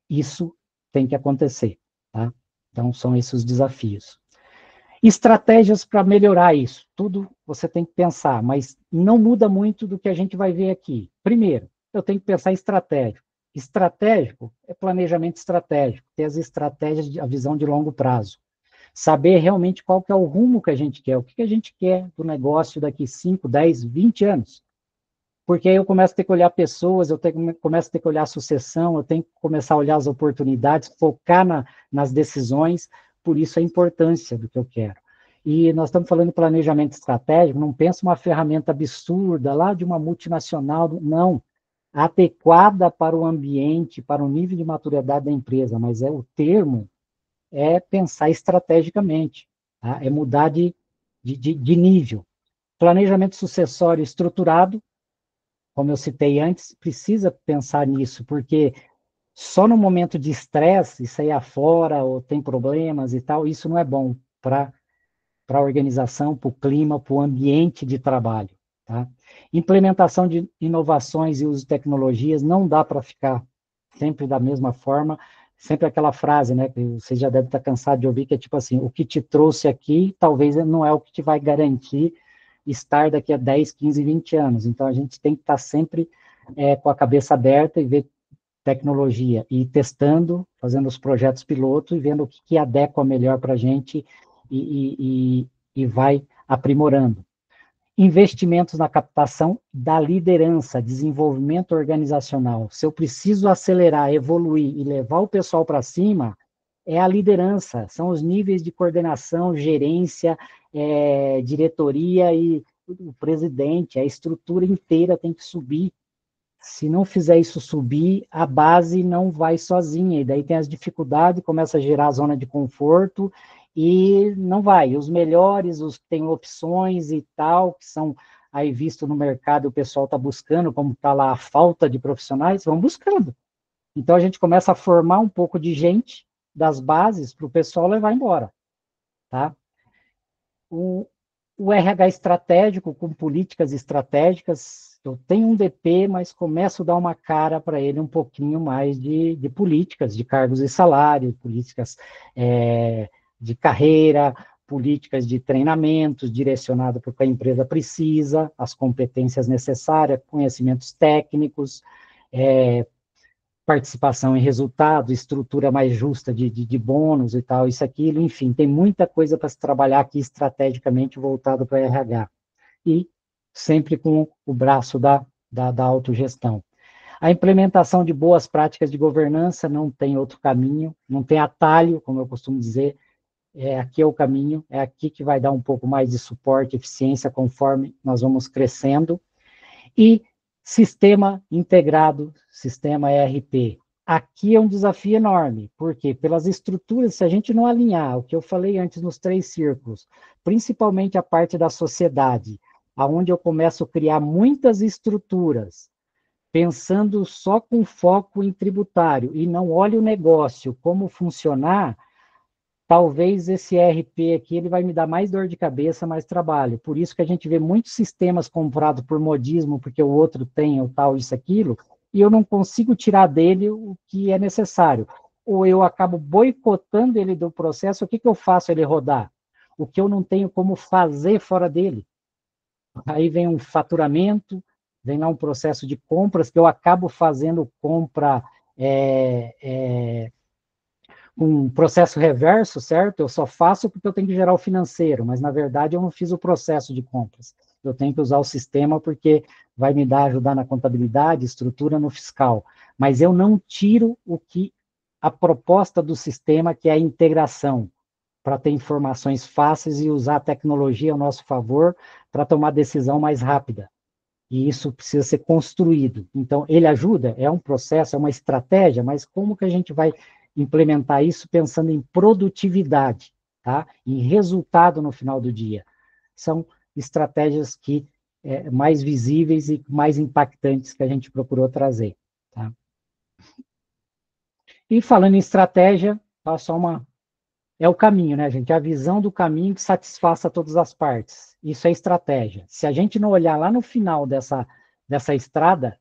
Isso tem que acontecer, tá? Então, são esses os desafios. Estratégias para melhorar isso, tudo você tem que pensar, mas não muda muito do que a gente vai ver aqui. Primeiro, eu tenho que pensar em estratégico. Estratégico é planejamento estratégico, ter as estratégias, a visão de longo prazo. Saber realmente qual que é o rumo que a gente quer, o que a gente quer do negócio daqui 5, 10, 20 anos. Porque aí eu começo a ter que olhar pessoas, começo a ter que olhar a sucessão, eu tenho que começar a olhar as oportunidades, focar nas decisões, por isso a importância do que eu quero. E nós estamos falando de planejamento estratégico, não pensa uma ferramenta absurda lá de uma multinacional, não. Adequada para o ambiente, para o nível de maturidade da empresa, mas o termo é pensar estrategicamente, tá? É mudar de nível. Planejamento sucessório estruturado, como eu citei antes, precisa pensar nisso, porque só no momento de estresse, sair afora, ou tem problemas e tal, isso não é bom para a organização, para o clima, para o ambiente de trabalho. Tá? Implementação de inovações e uso de tecnologias, não dá para ficar sempre da mesma forma, sempre aquela frase, né, que você já deve estar cansado de ouvir, que é tipo assim, o que te trouxe aqui, talvez não é o que te vai garantir estar daqui a 10, 15, 20 anos. Então, a gente tem que estar sempre com a cabeça aberta e ver tecnologia, e testando, fazendo os projetos piloto e vendo o que adequa melhor para a gente e vai aprimorando. Investimentos na captação da liderança, desenvolvimento organizacional. Se eu preciso acelerar, evoluir e levar o pessoal para cima, é a liderança, são os níveis de coordenação, gerência, diretoria e o presidente, a estrutura inteira tem que subir. Se não fizer isso subir, a base não vai sozinha, e daí tem as dificuldades, começa a gerar a zona de conforto, e não vai. Os melhores, os que têm opções e tal, que são aí visto no mercado, o pessoal está buscando, como está lá a falta de profissionais, vão buscando. Então, a gente começa a formar um pouco de gente das bases para o pessoal levar embora. Tá? O RH estratégico, com políticas estratégicas, eu tenho um DP, mas começo a dar uma cara para ele um pouquinho mais de políticas, de cargos e salário, políticas de carreira, políticas de treinamentos direcionadas para o que a empresa precisa, as competências necessárias, conhecimentos técnicos, participação em resultado, estrutura mais justa de bônus e tal, isso, aquilo, enfim, tem muita coisa para se trabalhar aqui estrategicamente voltado para o RH. E sempre com o braço da autogestão. A implementação de boas práticas de governança não tem outro caminho, não tem atalho, como eu costumo dizer, aqui é o caminho, é aqui que vai dar um pouco mais de suporte, eficiência, conforme nós vamos crescendo. E sistema integrado, sistema ERP. Aqui é um desafio enorme, porque pelas estruturas, se a gente não alinhar o que eu falei antes nos 3 círculos, principalmente a parte da sociedade, aonde eu começo a criar muitas estruturas, pensando só com foco em tributário e não olha o negócio, como funcionar, talvez esse ERP aqui ele vai me dar mais dor de cabeça, mais trabalho. Por isso que a gente vê muitos sistemas comprados por modismo, porque o outro tem o tal, isso, aquilo, e eu não consigo tirar dele o que é necessário. Ou eu acabo boicotando ele do processo, o que eu faço ele rodar? O que eu não tenho como fazer fora dele. Aí vem um faturamento, vem lá um processo de compras, que eu acabo fazendo compra um processo reverso, certo? Eu só faço porque eu tenho que gerar o financeiro, mas, na verdade, eu não fiz o processo de compras. Eu tenho que usar o sistema porque vai me ajudar na contabilidade, estrutura no fiscal. Mas eu não tiro a proposta do sistema, que é a integração, para ter informações fáceis e usar a tecnologia ao nosso favor para tomar decisão mais rápida. E isso precisa ser construído. Então, ele ajuda, é um processo, é uma estratégia, mas como que a gente vai implementar isso pensando em produtividade, tá? Em resultado no final do dia? São estratégias que mais visíveis e mais impactantes que a gente procurou trazer, tá? E falando em estratégia, só é o caminho, né, gente? A visão do caminho que satisfaça todas as partes. Isso é estratégia. Se a gente não olhar lá no final dessa estrada,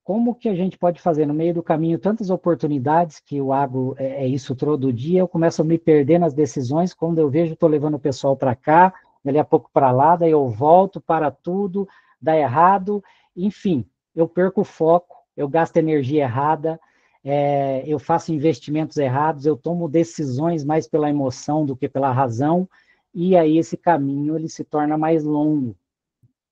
como que a gente pode fazer no meio do caminho tantas oportunidades, que o agro é isso todo dia, eu começo a me perder nas decisões, quando eu vejo, estou levando o pessoal para cá, dali a pouco para lá, daí eu volto, para tudo, dá errado, enfim, eu perco o foco, eu gasto energia errada, eu faço investimentos errados, eu tomo decisões mais pela emoção do que pela razão, e aí esse caminho ele se torna mais longo,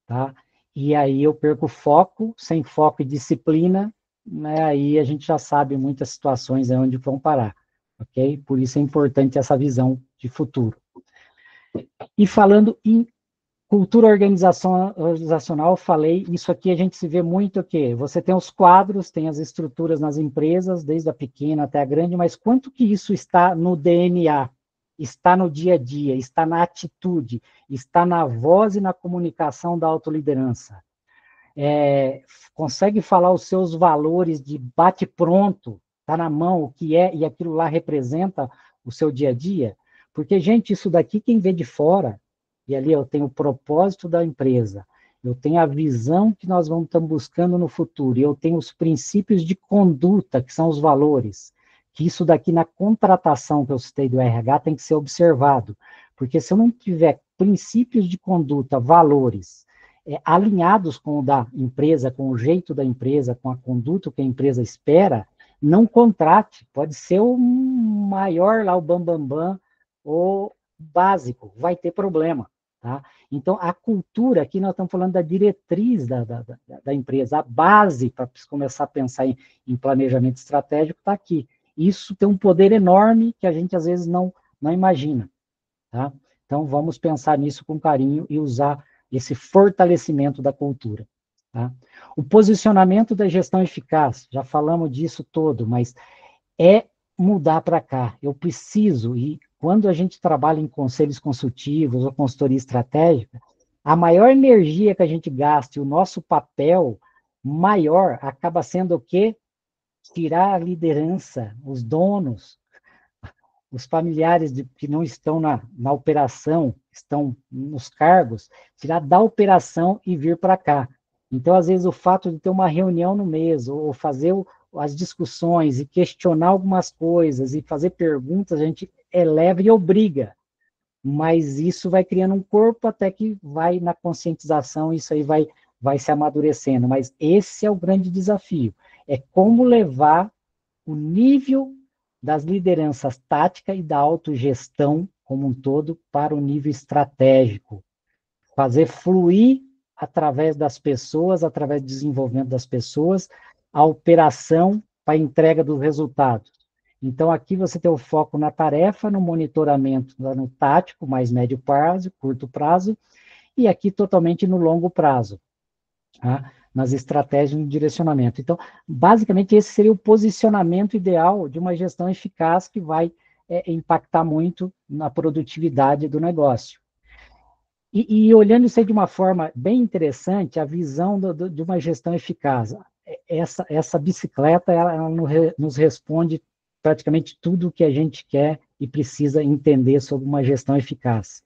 tá? E aí eu perco foco, sem foco e disciplina, né? Aí a gente já sabe muitas situações onde vão parar, ok? Por isso é importante essa visão de futuro. E falando em cultura organizacional, falei, isso aqui a gente se vê muito o quê? Você tem os quadros, tem as estruturas nas empresas, desde a pequena até a grande, mas quanto que isso está no DNA? Está no dia a dia, está na atitude, está na voz e na comunicação da autoliderança. Consegue falar os seus valores de bate-pronto, está na mão o que é, e aquilo lá representa o seu dia a dia? Porque, gente, isso daqui quem vê de fora, e ali eu tenho o propósito da empresa, eu tenho a visão que nós vamos estar buscando no futuro, e eu tenho os princípios de conduta, que são os valores, que isso daqui na contratação que eu citei do RH tem que ser observado, porque se eu não tiver princípios de conduta, valores, alinhados com o da empresa, com o jeito da empresa, com a conduta que a empresa espera, não contrate, pode ser o maior lá, o bambambam, ou básico, vai ter problema, tá? Então, a cultura, aqui nós estamos falando da diretriz da empresa, a base para começar a pensar em planejamento estratégico está aqui. Isso tem um poder enorme que a gente, às vezes, não imagina, tá? Então, vamos pensar nisso com carinho e usar esse fortalecimento da cultura, tá? O posicionamento da gestão eficaz, já falamos disso todo, mas é mudar para cá. Eu preciso, e quando a gente trabalha em conselhos consultivos ou consultoria estratégica, a maior energia que a gente gasta e o nosso papel maior acaba sendo o quê? Tirar a liderança, os donos, os familiares que não estão na operação, estão nos cargos, tirar da operação e vir para cá. Então, às vezes, o fato de ter uma reunião no mês, ou fazer as discussões e questionar algumas coisas e fazer perguntas, a gente eleva e obriga. Mas isso vai criando um corpo até que vai na conscientização, isso aí vai se amadurecendo. Mas esse é o grande desafio, é como levar o nível das lideranças táticas e da autogestão como um todo para o nível estratégico. Fazer fluir através das pessoas, através do desenvolvimento das pessoas, a operação para a entrega dos resultados. Então, aqui você tem o foco na tarefa, no monitoramento, no tático, mais médio prazo, curto prazo, e aqui totalmente no longo prazo, tá? Nas estratégias de direcionamento. Então, basicamente, esse seria o posicionamento ideal de uma gestão eficaz que vai impactar muito na produtividade do negócio. E olhando isso aí de uma forma bem interessante, a visão de uma gestão eficaz. Essa bicicleta, ela nos responde praticamente tudo o que a gente quer e precisa entender sobre uma gestão eficaz.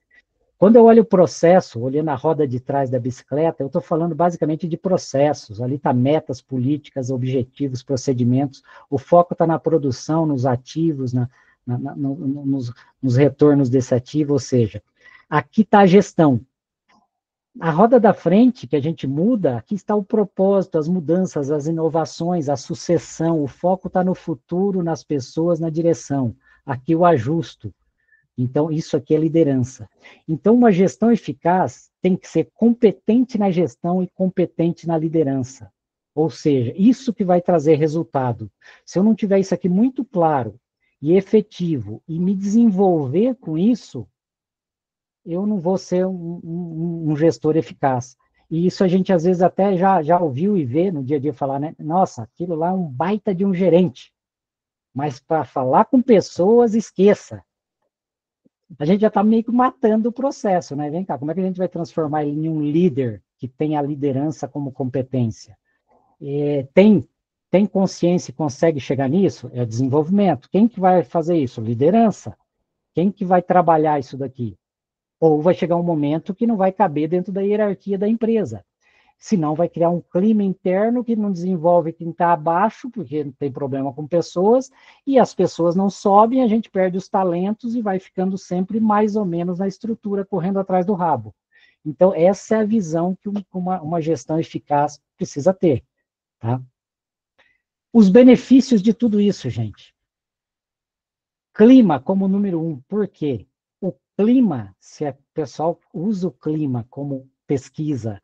Quando eu olho o processo, olhando a roda de trás da bicicleta, eu estou falando basicamente de processos. Ali está metas, políticas, objetivos, procedimentos. O foco está na produção, nos ativos, nos retornos desse ativo, ou seja, aqui está a gestão. A roda da frente, que a gente muda, aqui está o propósito, as mudanças, as inovações, a sucessão. O foco está no futuro, nas pessoas, na direção. Aqui o ajusto. Então, isso aqui é liderança. Então, uma gestão eficaz tem que ser competente na gestão e competente na liderança. Ou seja, isso que vai trazer resultado. Se eu não tiver isso aqui muito claro e efetivo e me desenvolver com isso, eu não vou ser um gestor eficaz. E isso a gente, às vezes, até já ouviu e vê no dia a dia falar, né? Nossa, aquilo lá é um baita de um gerente. Mas para falar com pessoas, esqueça. A gente já está meio que matando o processo, né? Vem cá, como é que a gente vai transformar ele em um líder que tem a liderança como competência? Tem consciência e consegue chegar nisso? É desenvolvimento. Quem que vai fazer isso? Liderança. Quem que vai trabalhar isso daqui? Ou vai chegar um momento que não vai caber dentro da hierarquia da empresa. Senão vai criar um clima interno que não desenvolve quem está abaixo, porque não tem problema com pessoas, e as pessoas não sobem, a gente perde os talentos e vai ficando sempre mais ou menos na estrutura, correndo atrás do rabo. Então, essa é a visão que uma gestão eficaz precisa ter. Tá? Os benefícios de tudo isso, gente. Clima como número 1. Por quê? O clima, se o pessoal usa o clima como pesquisa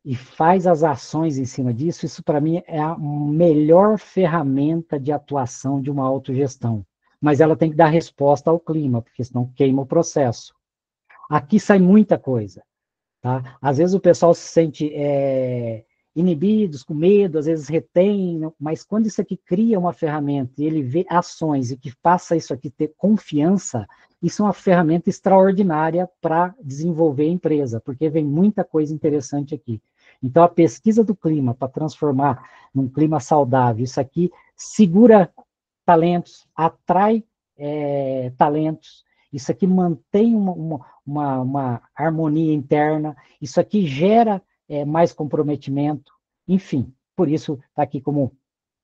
e faz as ações em cima disso, isso para mim é a melhor ferramenta de atuação de uma autogestão. Mas ela tem que dar resposta ao clima, porque senão queima o processo. Aqui sai muita coisa. Tá? Às vezes o pessoal se sente inibidos, com medo, às vezes retém, mas quando isso aqui cria uma ferramenta e ele vê ações e que faça isso aqui ter confiança, isso é uma ferramenta extraordinária para desenvolver a empresa, porque vem muita coisa interessante aqui. Então, a pesquisa do clima para transformar num clima saudável, isso aqui segura talentos, atrai talentos, isso aqui mantém uma harmonia interna, isso aqui gera mais comprometimento, enfim, por isso está aqui como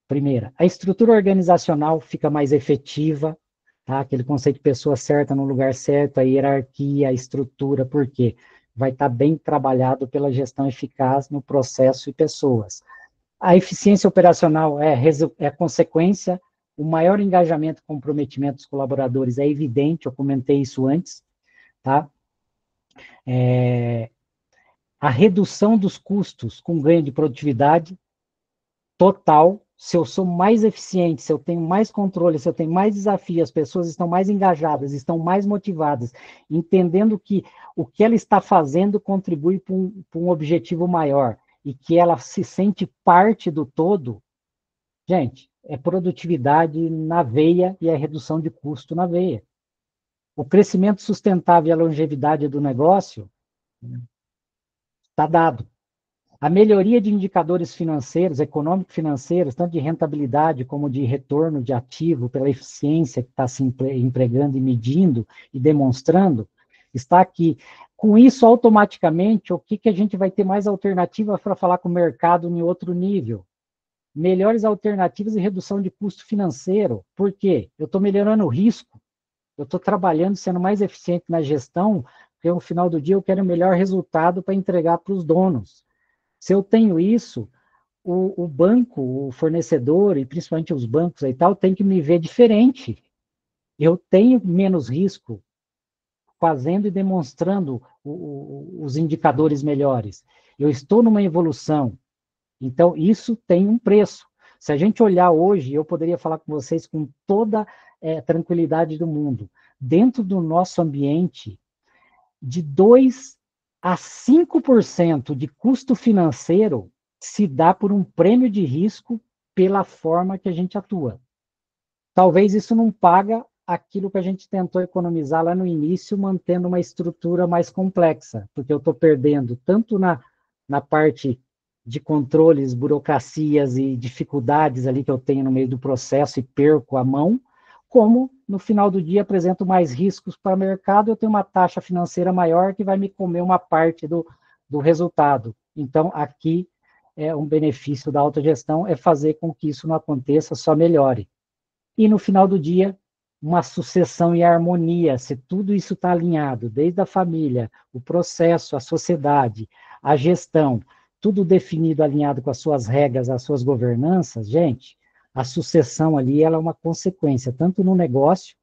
primeira. A estrutura organizacional fica mais efetiva, tá? Aquele conceito de pessoa certa no lugar certo, a hierarquia, a estrutura, por quê? Vai estar bem trabalhado pela gestão eficaz no processo e pessoas. A eficiência operacional é consequência, o maior engajamento e comprometimento dos colaboradores é evidente, eu comentei isso antes, tá? A redução dos custos com ganho de produtividade total, se eu sou mais eficiente, se eu tenho mais controle, se eu tenho mais desafio, as pessoas estão mais engajadas, estão mais motivadas, entendendo que o que ela está fazendo contribui para um objetivo maior e que ela se sente parte do todo, gente, é produtividade na veia e a redução de custo na veia. O crescimento sustentável e a longevidade do negócio está dado. A melhoria de indicadores financeiros, econômico-financeiros, tanto de rentabilidade como de retorno de ativo, pela eficiência que está se empregando e medindo e demonstrando, está aqui. Com isso, automaticamente, o que a gente vai ter mais alternativa para falar com o mercado em outro nível? Melhores alternativas e redução de custo financeiro. Por quê? Eu estou melhorando o risco, eu estou trabalhando, sendo mais eficiente na gestão, porque no final do dia eu quero o melhor resultado para entregar para os donos. Se eu tenho isso, o banco, o fornecedor, e principalmente os bancos e tal, tem que me ver diferente. Eu tenho menos risco fazendo e demonstrando os indicadores melhores. Eu estou numa evolução. Então, isso tem um preço. Se a gente olhar hoje, eu poderia falar com vocês com toda tranquilidade do mundo. Dentro do nosso ambiente, de 2% a 5% de custo financeiro se dá por um prêmio de risco pela forma que a gente atua. Talvez isso não paga aquilo que a gente tentou economizar lá no início, mantendo uma estrutura mais complexa, porque eu estou perdendo tanto na parte de controles, burocracias e dificuldades ali que eu tenho no meio do processo e perco a mão, como no final do dia apresento mais riscos para o mercado, eu tenho uma taxa financeira maior que vai me comer uma parte do resultado. Então, aqui é um benefício da autogestão, é fazer com que isso não aconteça, só melhore. E no final do dia, uma sucessão e harmonia, se tudo isso está alinhado, desde a família, o processo, a sociedade, a gestão, tudo definido, alinhado com as suas regras, as suas governanças, gente, a sucessão ali ela é uma consequência, tanto no negócio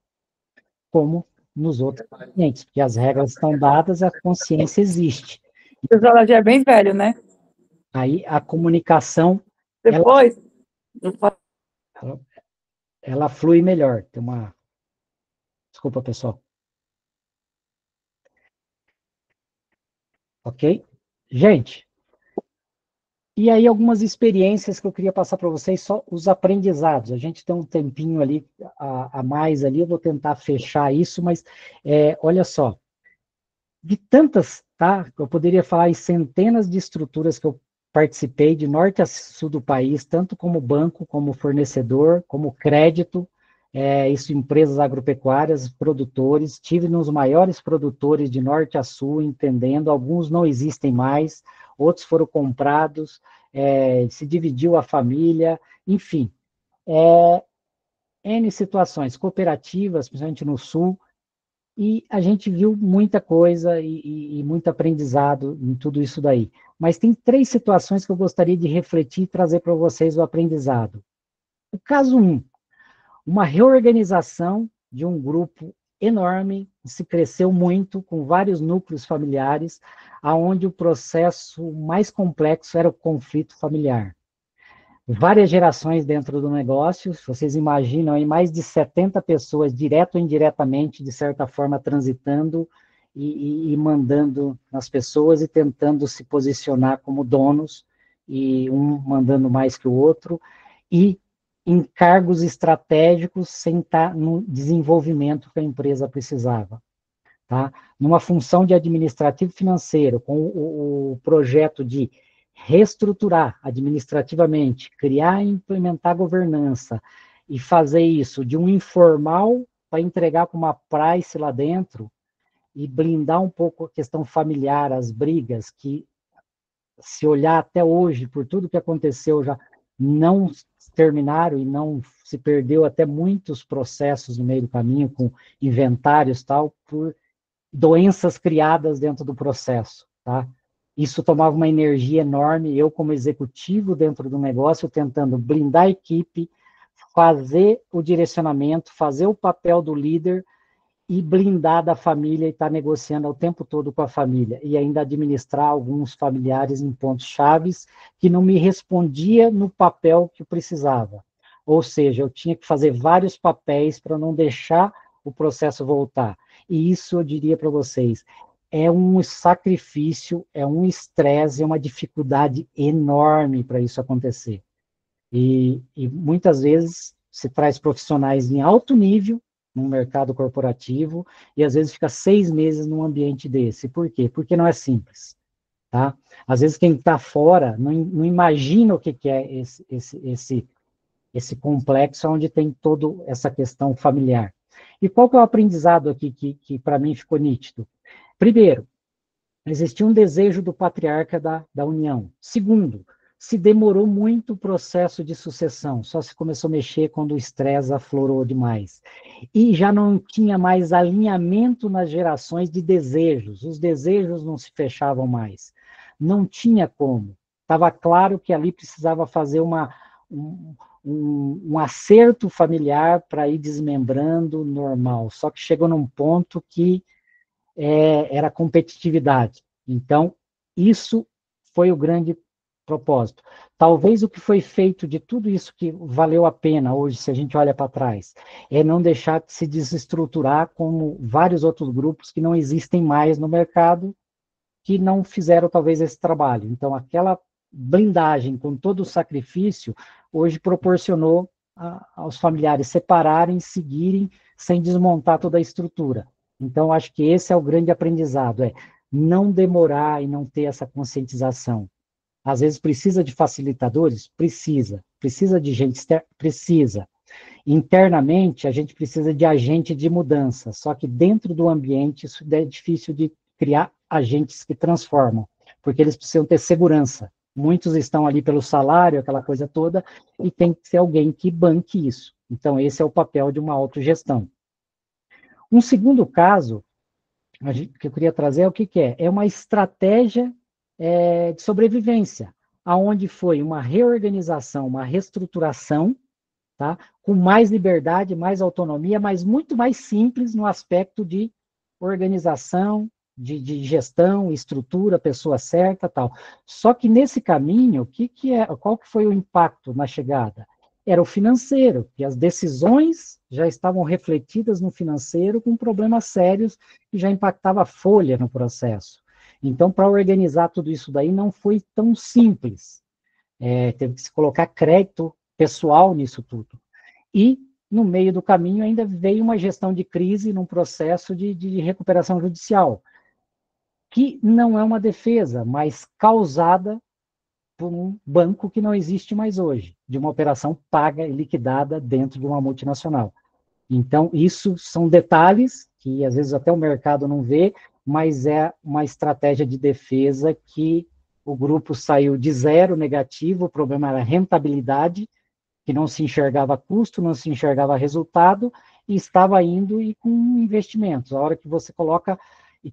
como nos outros clientes, porque as regras estão dadas, a consciência existe. O Jola já é bem velho, né? Aí a comunicação Depois, ela flui melhor. Tem uma... Desculpa, pessoal. Ok? Gente, e aí algumas experiências que eu queria passar para vocês, só os aprendizados. A gente tem um tempinho ali a mais ali, eu vou tentar fechar isso, mas olha só, de tantas, tá? Eu poderia falar em centenas de estruturas que eu participei de norte a sul do país, tanto como banco, como fornecedor, como crédito, isso empresas agropecuárias, produtores, tive nos maiores produtores de norte a sul, entendendo, alguns não existem mais, outros foram comprados, se dividiu a família, enfim, N situações, cooperativas, principalmente no sul, e a gente viu muita coisa e muito aprendizado em tudo isso daí. Mas tem 3 situações que eu gostaria de refletir e trazer para vocês o aprendizado. O caso 1, uma reorganização de um grupo enorme, se cresceu muito, com vários núcleos familiares, aonde o processo mais complexo era o conflito familiar. Várias gerações dentro do negócio, vocês imaginam aí mais de 70 pessoas, direto ou indiretamente, de certa forma, transitando e mandando nas pessoas e tentando se posicionar como donos, e um mandando mais que o outro, e em cargos estratégicos sem estar no desenvolvimento que a empresa precisava. Tá? Numa função de administrativo financeiro, com o projeto de reestruturar administrativamente, criar e implementar governança, e fazer isso de um informal para entregar para uma price lá dentro, e blindar um pouco a questão familiar, as brigas, que se olhar até hoje, por tudo que aconteceu, já não terminaram e não se perdeu até muitos processos no meio do caminho, com inventários tal, por doenças criadas dentro do processo, tá? Isso tomava uma energia enorme, eu como executivo dentro do negócio, tentando blindar a equipe, fazer o direcionamento, fazer o papel do líder e blindar da família e estar negociando o tempo todo com a família, e ainda administrar alguns familiares em pontos chaves que não me respondia no papel que eu precisava. Ou seja, eu tinha que fazer vários papéis para não deixar o processo voltar. E isso eu diria para vocês, é um sacrifício, é um estresse, é uma dificuldade enorme para isso acontecer. E muitas vezes se traz profissionais em alto nível, no mercado corporativo, e às vezes fica 6 meses num ambiente desse. Por quê? Porque não é simples. Tá? Às vezes quem está fora não imagina o que é esse complexo onde tem toda essa questão familiar. E qual que é o aprendizado aqui que para mim ficou nítido? Primeiro, existia um desejo do patriarca da União. Segundo, se demorou muito o processo de sucessão, só se começou a mexer quando o estresse aflorou demais. E já não tinha mais alinhamento nas gerações de desejos, os desejos não se fechavam mais. Não tinha como. Estava claro que ali precisava fazer um acerto familiar para ir desmembrando normal, só que chegou num ponto que era competitividade. Então, isso foi o grande propósito. Talvez o que foi feito de tudo isso que valeu a pena hoje, se a gente olha para trás, é não deixar de se desestruturar como vários outros grupos que não existem mais no mercado, que não fizeram talvez esse trabalho. Então, aquela blindagem com todo o sacrifício, hoje proporcionou aos familiares separarem, seguirem, sem desmontar toda a estrutura. Então, acho que esse é o grande aprendizado, não demorar e não ter essa conscientização. Às vezes precisa de facilitadores? Precisa. Precisa de gente externa? Precisa. Internamente, a gente precisa de agente de mudança, só que dentro do ambiente isso é difícil de criar agentes que transformam, porque eles precisam ter segurança. Muitos estão ali pelo salário, aquela coisa toda, e tem que ser alguém que banque isso. Então, esse é o papel de uma autogestão. Um segundo caso que eu queria trazer é o que é? É uma estratégia de sobrevivência, aonde foi uma reorganização, uma reestruturação, tá? Com mais liberdade, mais autonomia, mas muito mais simples no aspecto de organização, de gestão, estrutura, pessoa certa, tal. Só que nesse caminho, qual que foi o impacto na chegada? Era o financeiro, que as decisões já estavam refletidas no financeiro com problemas sérios que já impactava a folha no processo. Então, para organizar tudo isso daí, não foi tão simples. Teve que se colocar crédito pessoal nisso tudo. E, no meio do caminho, ainda veio uma gestão de crise num processo de recuperação judicial, que não é uma defesa, mas causada por um banco que não existe mais hoje, de uma operação paga e liquidada dentro de uma multinacional. Então, isso são detalhes que, às vezes, até o mercado não vê, mas é uma estratégia de defesa que o grupo saiu de zero negativo, o problema era rentabilidade, que não se enxergava custo, não se enxergava resultado, e estava indo e com investimentos. A hora que você coloca e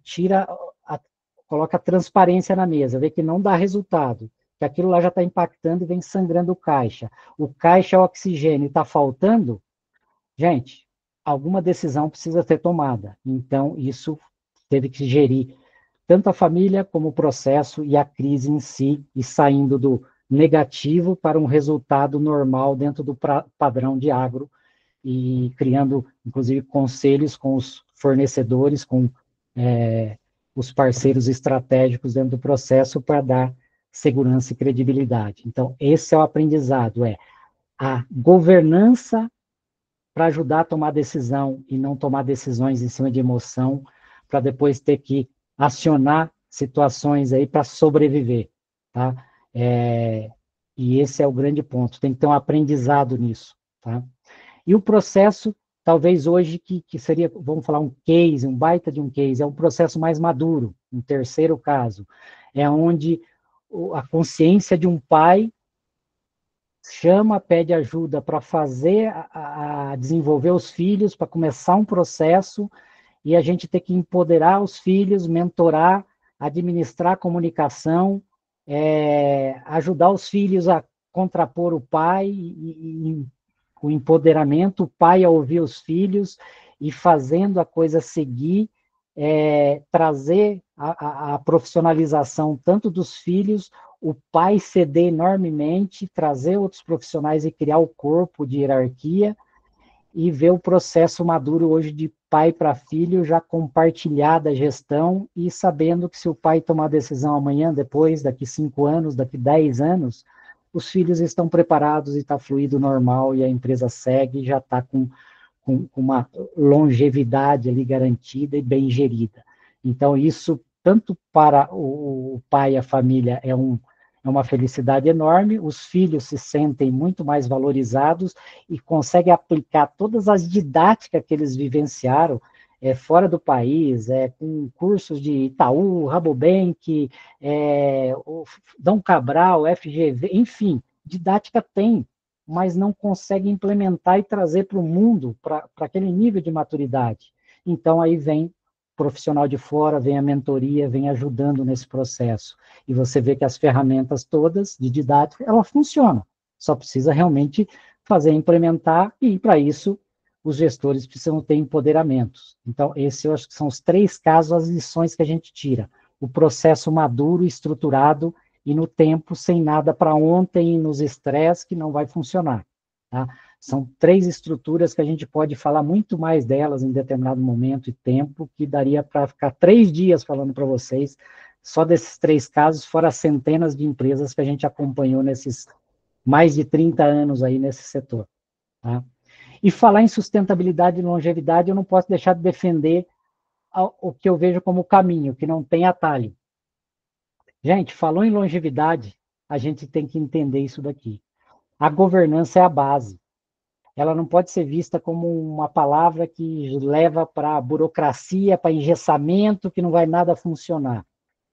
coloca transparência na mesa, vê que não dá resultado, que aquilo lá já está impactando e vem sangrando o caixa é oxigênio e está faltando, gente, alguma decisão precisa ser tomada. Então, isso teve que gerir tanto a família como o processo e a crise em si, e saindo do negativo para um resultado normal dentro do padrão de agro, e criando, inclusive, conselhos com os fornecedores, com os parceiros estratégicos dentro do processo para dar segurança e credibilidade. Então, esse é o aprendizado, a governança para ajudar a tomar decisão e não tomar decisões em cima de emoção, para depois ter que acionar situações aí para sobreviver, tá? E esse é o grande ponto, tem que ter um aprendizado nisso, tá? E o processo, talvez hoje, que seria, vamos falar um case, um baita de um case, é um processo mais maduro, um terceiro caso, é onde a consciência de um pai chama, pede ajuda para fazer, a desenvolver os filhos, para começar um processo, e a gente tem que empoderar os filhos, mentorar, administrar a comunicação, ajudar os filhos a contrapor o pai, e o empoderamento, o pai a ouvir os filhos, e fazendo a coisa seguir, trazer a profissionalização tanto dos filhos, o pai ceder enormemente, trazer outros profissionais e criar o corpo de hierarquia, e ver o processo maduro hoje de pai para filho, já compartilhar da gestão, e sabendo que se o pai tomar a decisão amanhã, depois, daqui 5 anos, daqui 10 anos, os filhos estão preparados e está fluido normal, e a empresa segue, e já está com uma longevidade ali garantida e bem gerida. Então, isso, tanto para o pai e a família, é uma felicidade enorme, os filhos se sentem muito mais valorizados e conseguem aplicar todas as didáticas que eles vivenciaram fora do país, com cursos de Itaú, Rabobank, Dom Cabral, FGV, enfim, didática tem, mas não consegue implementar e trazer para o mundo, para aquele nível de maturidade. Então, aí vem profissional de fora, vem a mentoria, vem ajudando nesse processo. E você vê que as ferramentas todas de didática, ela funciona. Só precisa realmente fazer, implementar, e para isso os gestores precisam ter empoderamentos. Então, eu acho que são os 3 casos, as lições que a gente tira. O processo maduro, estruturado, e no tempo, sem nada para ontem, e nos estresses, que não vai funcionar. Tá? São 3 estruturas que a gente pode falar muito mais delas em determinado momento e tempo, que daria para ficar 3 dias falando para vocês, só desses 3 casos, fora as centenas de empresas que a gente acompanhou nesses mais de 30 anos aí nesse setor. Tá? E falar em sustentabilidade e longevidade, eu não posso deixar de defender o que eu vejo como caminho, que não tem atalho. Gente, falou em longevidade, a gente tem que entender isso daqui. A governança é a base. Ela não pode ser vista como uma palavra que leva para burocracia, para engessamento, que não vai nada funcionar.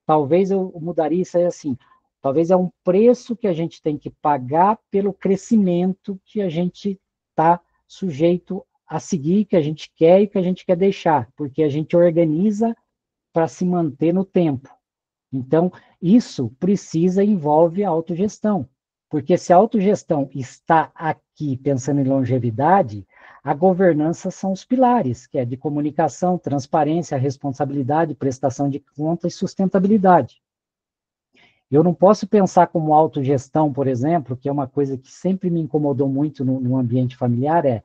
Talvez eu mudaria isso aí assim. Talvez é um preço que a gente tem que pagar pelo crescimento que a gente está sujeito a seguir, que a gente quer e que a gente quer deixar, porque a gente organiza para se manter no tempo. Então, isso envolve a autogestão. Porque se a autogestão está aqui pensando em longevidade, a governança são os pilares, que é de comunicação, transparência, responsabilidade, prestação de conta e sustentabilidade. Eu não posso pensar como autogestão, por exemplo, que é uma coisa que sempre me incomodou muito no ambiente familiar,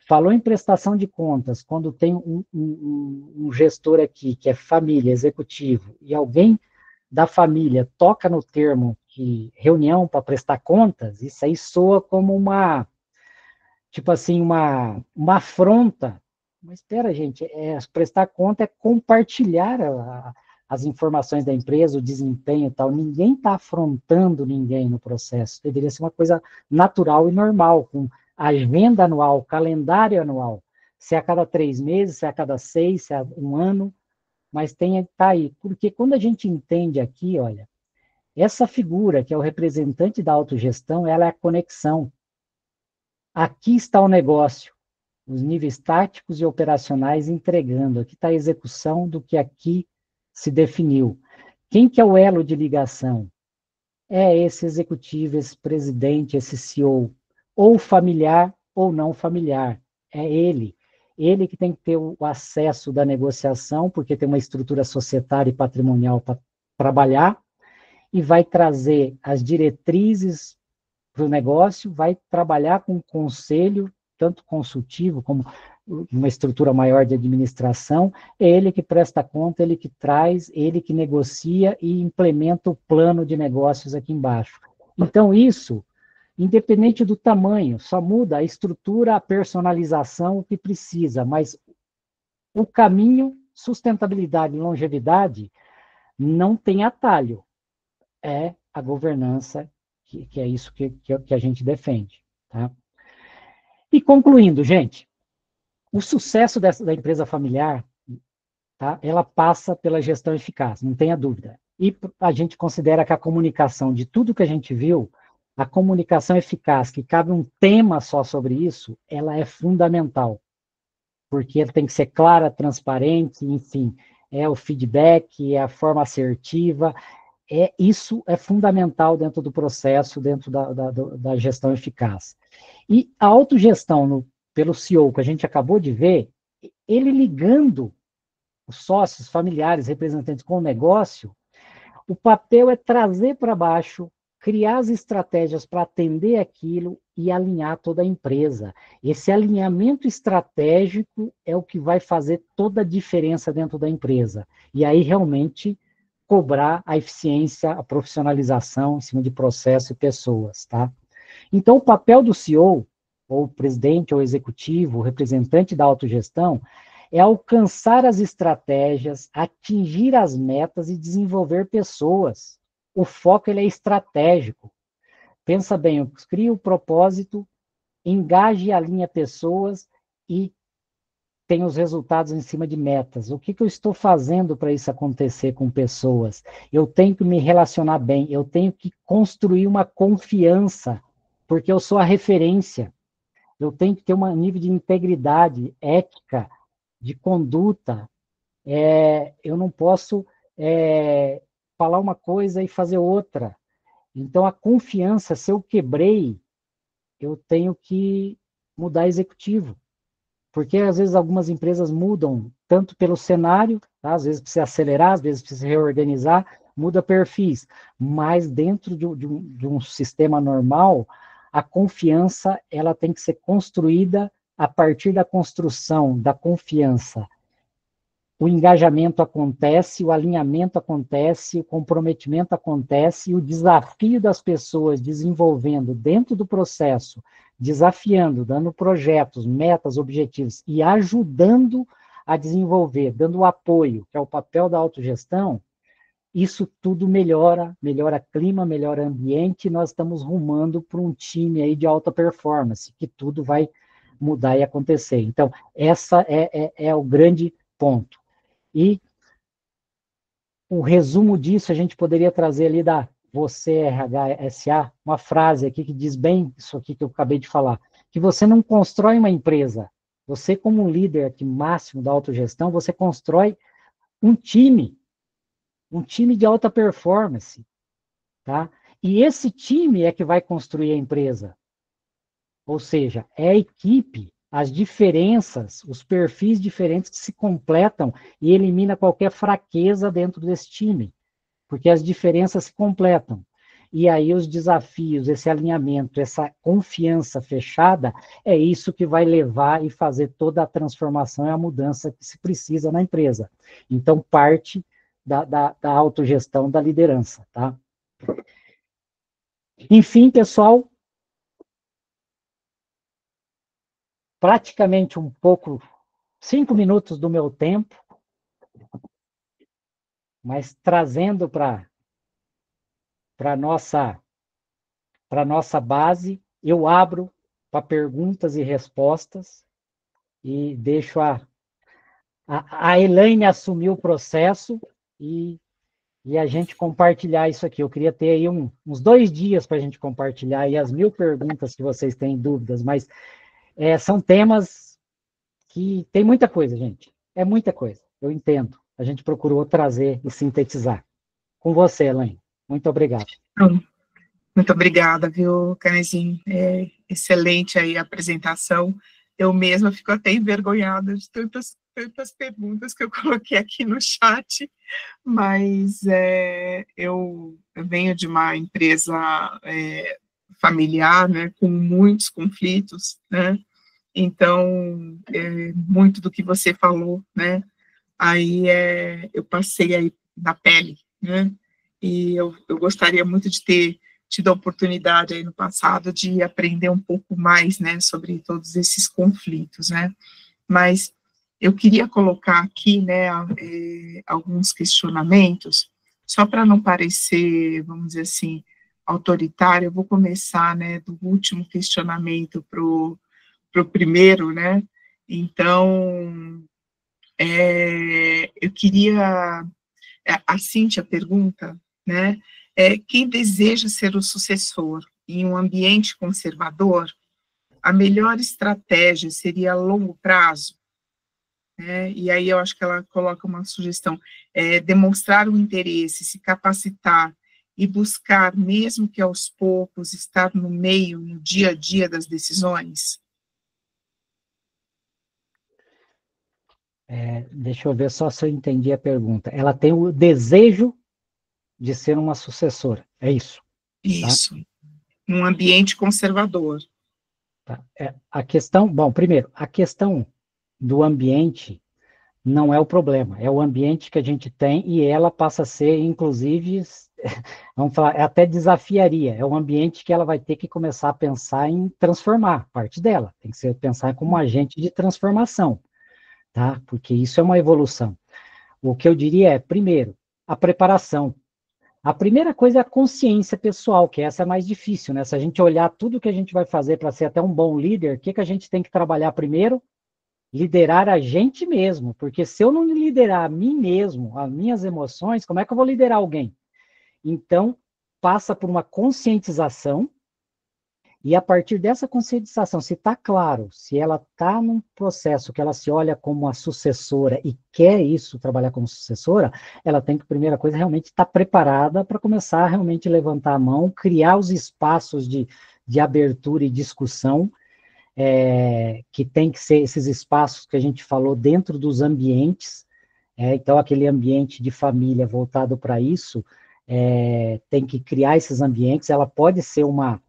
falou em prestação de contas, quando tem um gestor aqui, que é família, executivo, e alguém da família toca no termo que reunião para prestar contas, isso aí soa como tipo assim, uma afronta. Mas espera, gente, prestar conta é compartilhar as informações da empresa, o desempenho e tal. Ninguém está afrontando ninguém no processo. Deveria ser uma coisa natural e normal, com agenda anual, calendário anual. Se é a cada 3 meses, se é a cada 6, se é um ano, mas tem que estar aí. Porque quando a gente entende aqui, olha, essa figura, que é o representante da autogestão, ela é a conexão. Aqui está o negócio, os níveis táticos e operacionais entregando. Aqui está a execução do que aqui se definiu. Quem que é o elo de ligação? É esse executivo, esse presidente, esse CEO, ou familiar ou não familiar. É ele. Ele que tem que ter o acesso da negociação, porque tem uma estrutura societária e patrimonial para trabalhar, e vai trazer as diretrizes para o negócio, vai trabalhar com o conselho, tanto consultivo como uma estrutura maior de administração, é ele que presta conta, ele que traz, ele que negocia e implementa o plano de negócios aqui embaixo. Então, isso, independente do tamanho, só muda a estrutura, a personalização, o que precisa, mas o caminho, sustentabilidade e longevidade, não tem atalho. É a governança, que é isso que a gente defende. Tá? E concluindo, gente, o sucesso da empresa familiar, tá? Ela passa pela gestão eficaz, não tenha dúvida. E a gente considera que a comunicação, de tudo que a gente viu, a comunicação eficaz, que cabe um tema só sobre isso, ela é fundamental. Porque ela tem que ser clara, transparente, enfim, é o feedback, é a forma assertiva, isso é fundamental dentro do processo, dentro da gestão eficaz. E a autogestão pelo CEO, que a gente acabou de ver, ele ligando os sócios, familiares, representantes com o negócio, o papel é trazer para baixo, criar as estratégias para atender aquilo e alinhar toda a empresa. Esse alinhamento estratégico é o que vai fazer toda a diferença dentro da empresa. E aí, realmente, cobrar a eficiência, a profissionalização em cima de processo e pessoas, tá? Então, o papel do CEO, ou presidente, ou executivo, representante da autogestão, é alcançar as estratégias, atingir as metas e desenvolver pessoas. O foco ele é estratégico. Pensa bem, cria o propósito, engaje e alinha pessoas e tem os resultados em cima de metas. O que eu estou fazendo para isso acontecer com pessoas? Eu tenho que me relacionar bem, eu tenho que construir uma confiança, porque eu sou a referência. Eu tenho que ter um nível de integridade, ética, de conduta. Eu não posso falar uma coisa e fazer outra. Então, a confiança, se eu quebrei, eu tenho que mudar executivo. Porque, às vezes, algumas empresas mudam tanto pelo cenário, tá? Às vezes precisa acelerar, às vezes precisa reorganizar, muda perfis. Mas, dentro de um sistema normal, a confiança ela tem que ser construída a partir da construção da confiança. O engajamento acontece, o alinhamento acontece, o comprometimento acontece, e o desafio das pessoas desenvolvendo dentro do processo desafiando, dando projetos, metas, objetivos e ajudando a desenvolver, dando apoio, que é o papel da autogestão, isso tudo melhora clima, melhora ambiente, e nós estamos rumando para um time aí de alta performance, que tudo vai mudar e acontecer. Então, essa é o grande ponto. E o resumo disso, a gente poderia trazer ali da Você RH SA, uma frase aqui que diz bem isso aqui que eu acabei de falar, que você não constrói uma empresa, você como um líder aqui máximo da autogestão, você constrói um time de alta performance, tá? E esse time é que vai construir a empresa. Ou seja, é a equipe, as diferenças, os perfis diferentes que se completam e elimina qualquer fraqueza dentro desse time, porque as diferenças se completam. E aí os desafios, esse alinhamento, essa confiança fechada, é isso que vai levar e fazer toda a transformação e a mudança que se precisa na empresa. Então, parte da autogestão da liderança, tá? Enfim, pessoal, praticamente 5 minutos do meu tempo, mas trazendo para a nossa base, eu abro para perguntas e respostas e deixo a Elaine assumir o processo e a gente compartilhar isso aqui. Eu queria ter aí uns 2 dias para a gente compartilhar aí as 1000 perguntas que vocês têm dúvidas, mas são temas que tem muita coisa, gente. É muita coisa, eu entendo. A gente procurou trazer e sintetizar. Com você, Elaine. Muito obrigado. Muito obrigada, viu, Canezinho? Excelente aí a apresentação. Eu mesma fico até envergonhada de tantas perguntas que eu coloquei aqui no chat, mas eu venho de uma empresa familiar, né, com muitos conflitos, né, então, muito do que você falou, né, aí eu passei aí na pele, né, e eu gostaria muito de ter tido a oportunidade aí no passado de aprender um pouco mais, né, sobre todos esses conflitos, né, mas eu queria colocar aqui, né, alguns questionamentos, só para não parecer, vamos dizer assim, autoritário, eu vou começar, né, do último questionamento para o primeiro, né, então, eu queria, a Cíntia pergunta, né, quem deseja ser o sucessor em um ambiente conservador, a melhor estratégia seria a longo prazo? E aí eu acho que ela coloca uma sugestão, demonstrar o interesse, se capacitar e buscar, mesmo que aos poucos, estar no meio, no dia a dia das decisões? Deixa eu ver só se eu entendi a pergunta. Ela tem o desejo de ser uma sucessora, é isso? Isso, tá? Um ambiente conservador. Tá. A questão, bom, primeiro, a questão do ambiente não é o problema, é o ambiente que a gente tem e ela passa a ser, inclusive, vamos falar, até desafiaria, é um ambiente que ela vai ter que começar a pensar em transformar, parte dela, tem que pensar como um agente de transformação, tá? Porque isso é uma evolução. O que eu diria é, primeiro, a preparação. A primeira coisa é a consciência pessoal, que essa é mais difícil, né? Se a gente olhar tudo que a gente vai fazer para ser até um bom líder, o que a gente tem que trabalhar primeiro? Liderar a gente mesmo, porque se eu não liderar a mim mesmo, as minhas emoções, como é que eu vou liderar alguém? Então, passa por uma conscientização, e a partir dessa conscientização, se está claro, se ela está num processo que ela se olha como uma sucessora e quer isso, trabalhar como sucessora, ela tem que, primeira coisa, realmente estar preparada para começar a realmente levantar a mão, criar os espaços de abertura e discussão, que tem que ser esses espaços que a gente falou dentro dos ambientes, então aquele ambiente de família voltado para isso, tem que criar esses ambientes, ela pode ser uma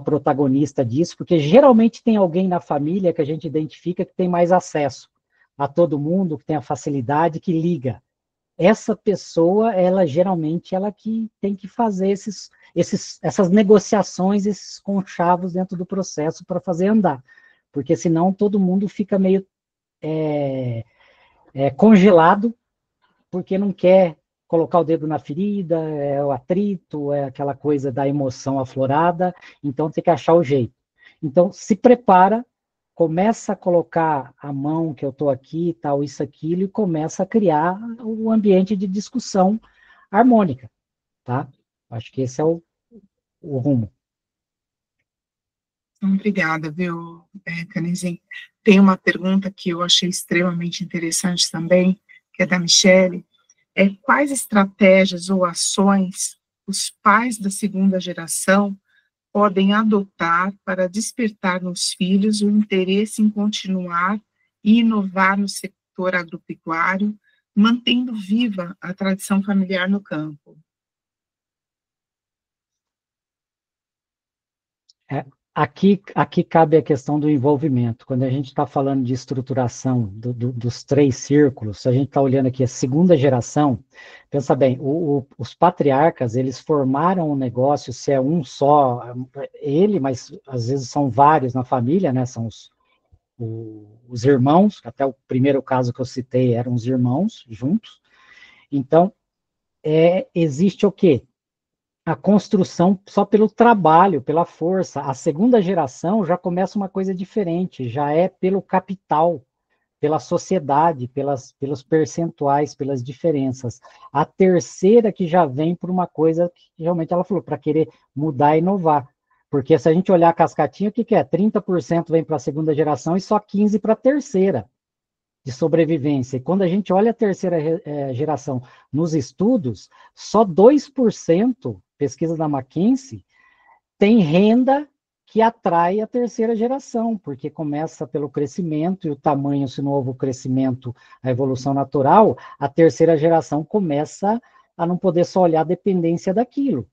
protagonista disso, porque geralmente tem alguém na família que a gente identifica que tem mais acesso a todo mundo, que tem a facilidade, que liga. essa pessoa, ela geralmente, ela que tem que fazer essas negociações, esses conchavos dentro do processo para fazer andar, porque senão todo mundo fica meio congelado, porque não quer colocar o dedo na ferida, é o atrito, é aquela coisa da emoção aflorada, então tem que achar o jeito. Então, se prepara, começa a colocar a mão que eu estou aqui, tal, isso, aquilo, e começa a criar o ambiente de discussão harmônica, tá? Acho que esse é o rumo. Obrigada, viu, Canizinho? Tem uma pergunta que eu achei extremamente interessante também, que é da Michele. Quais estratégias ou ações os pais da segunda geração podem adotar para despertar nos filhos o interesse em continuar e inovar no setor agropecuário, mantendo viva a tradição familiar no campo? Aqui cabe a questão do envolvimento. Quando a gente está falando de estruturação dos 3 círculos, se a gente está olhando aqui a segunda geração, pensa bem, os patriarcas, eles formaram um negócio, se é um só, ele, mas às vezes são vários na família, né? São os irmãos, até o primeiro caso que eu citei eram os irmãos juntos. Então, existe o quê? A construção só pelo trabalho, pela força. A segunda geração já começa uma coisa diferente, já é pelo capital, pela sociedade, pelos percentuais, pelas diferenças. A terceira que já vem por uma coisa que realmente ela falou, para querer mudar e inovar. Porque se a gente olhar a cascatinha, o que é? 30% vem para a segunda geração e só 15% para a terceira de sobrevivência. E quando a gente olha a terceira geração nos estudos, só 2%, pesquisa da McKinsey, tem renda que atrai a terceira geração, porque começa pelo crescimento e o tamanho, se não houve o crescimento, a evolução natural, a terceira geração começa a não poder só olhar a dependência daquilo,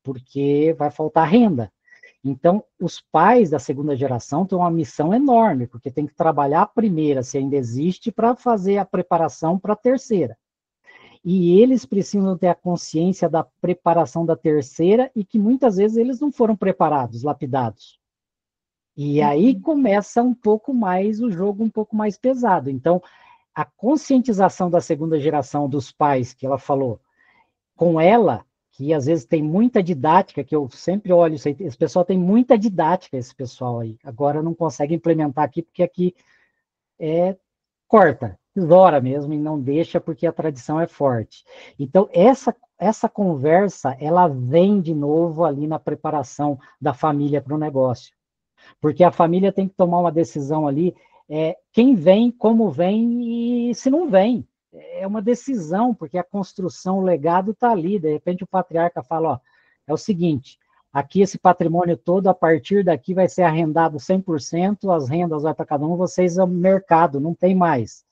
porque vai faltar renda. Então, os pais da segunda geração têm uma missão enorme, porque tem que trabalhar a primeira, se ainda existe, para fazer a preparação para a terceira. E eles precisam ter a consciência da preparação da terceira e que muitas vezes eles não foram preparados, lapidados. E aí começa um pouco mais o jogo, um pouco mais pesado. Então, a conscientização da segunda geração dos pais, que ela falou, com ela, que às vezes tem muita didática, que eu sempre olho, esse pessoal tem muita didática, esse pessoal aí. Agora não consegue implementar aqui, porque aqui corta, tesoura mesmo, e não deixa, porque a tradição é forte. Então, essa conversa, ela vem de novo ali na preparação da família para o negócio. Porque a família tem que tomar uma decisão ali, quem vem, como vem, e se não vem. É uma decisão, porque a construção, o legado está ali. De repente o patriarca fala, ó, é o seguinte, aqui esse patrimônio todo, a partir daqui vai ser arrendado 100%, as rendas vai para cada um, vocês é o mercado, não tem mais.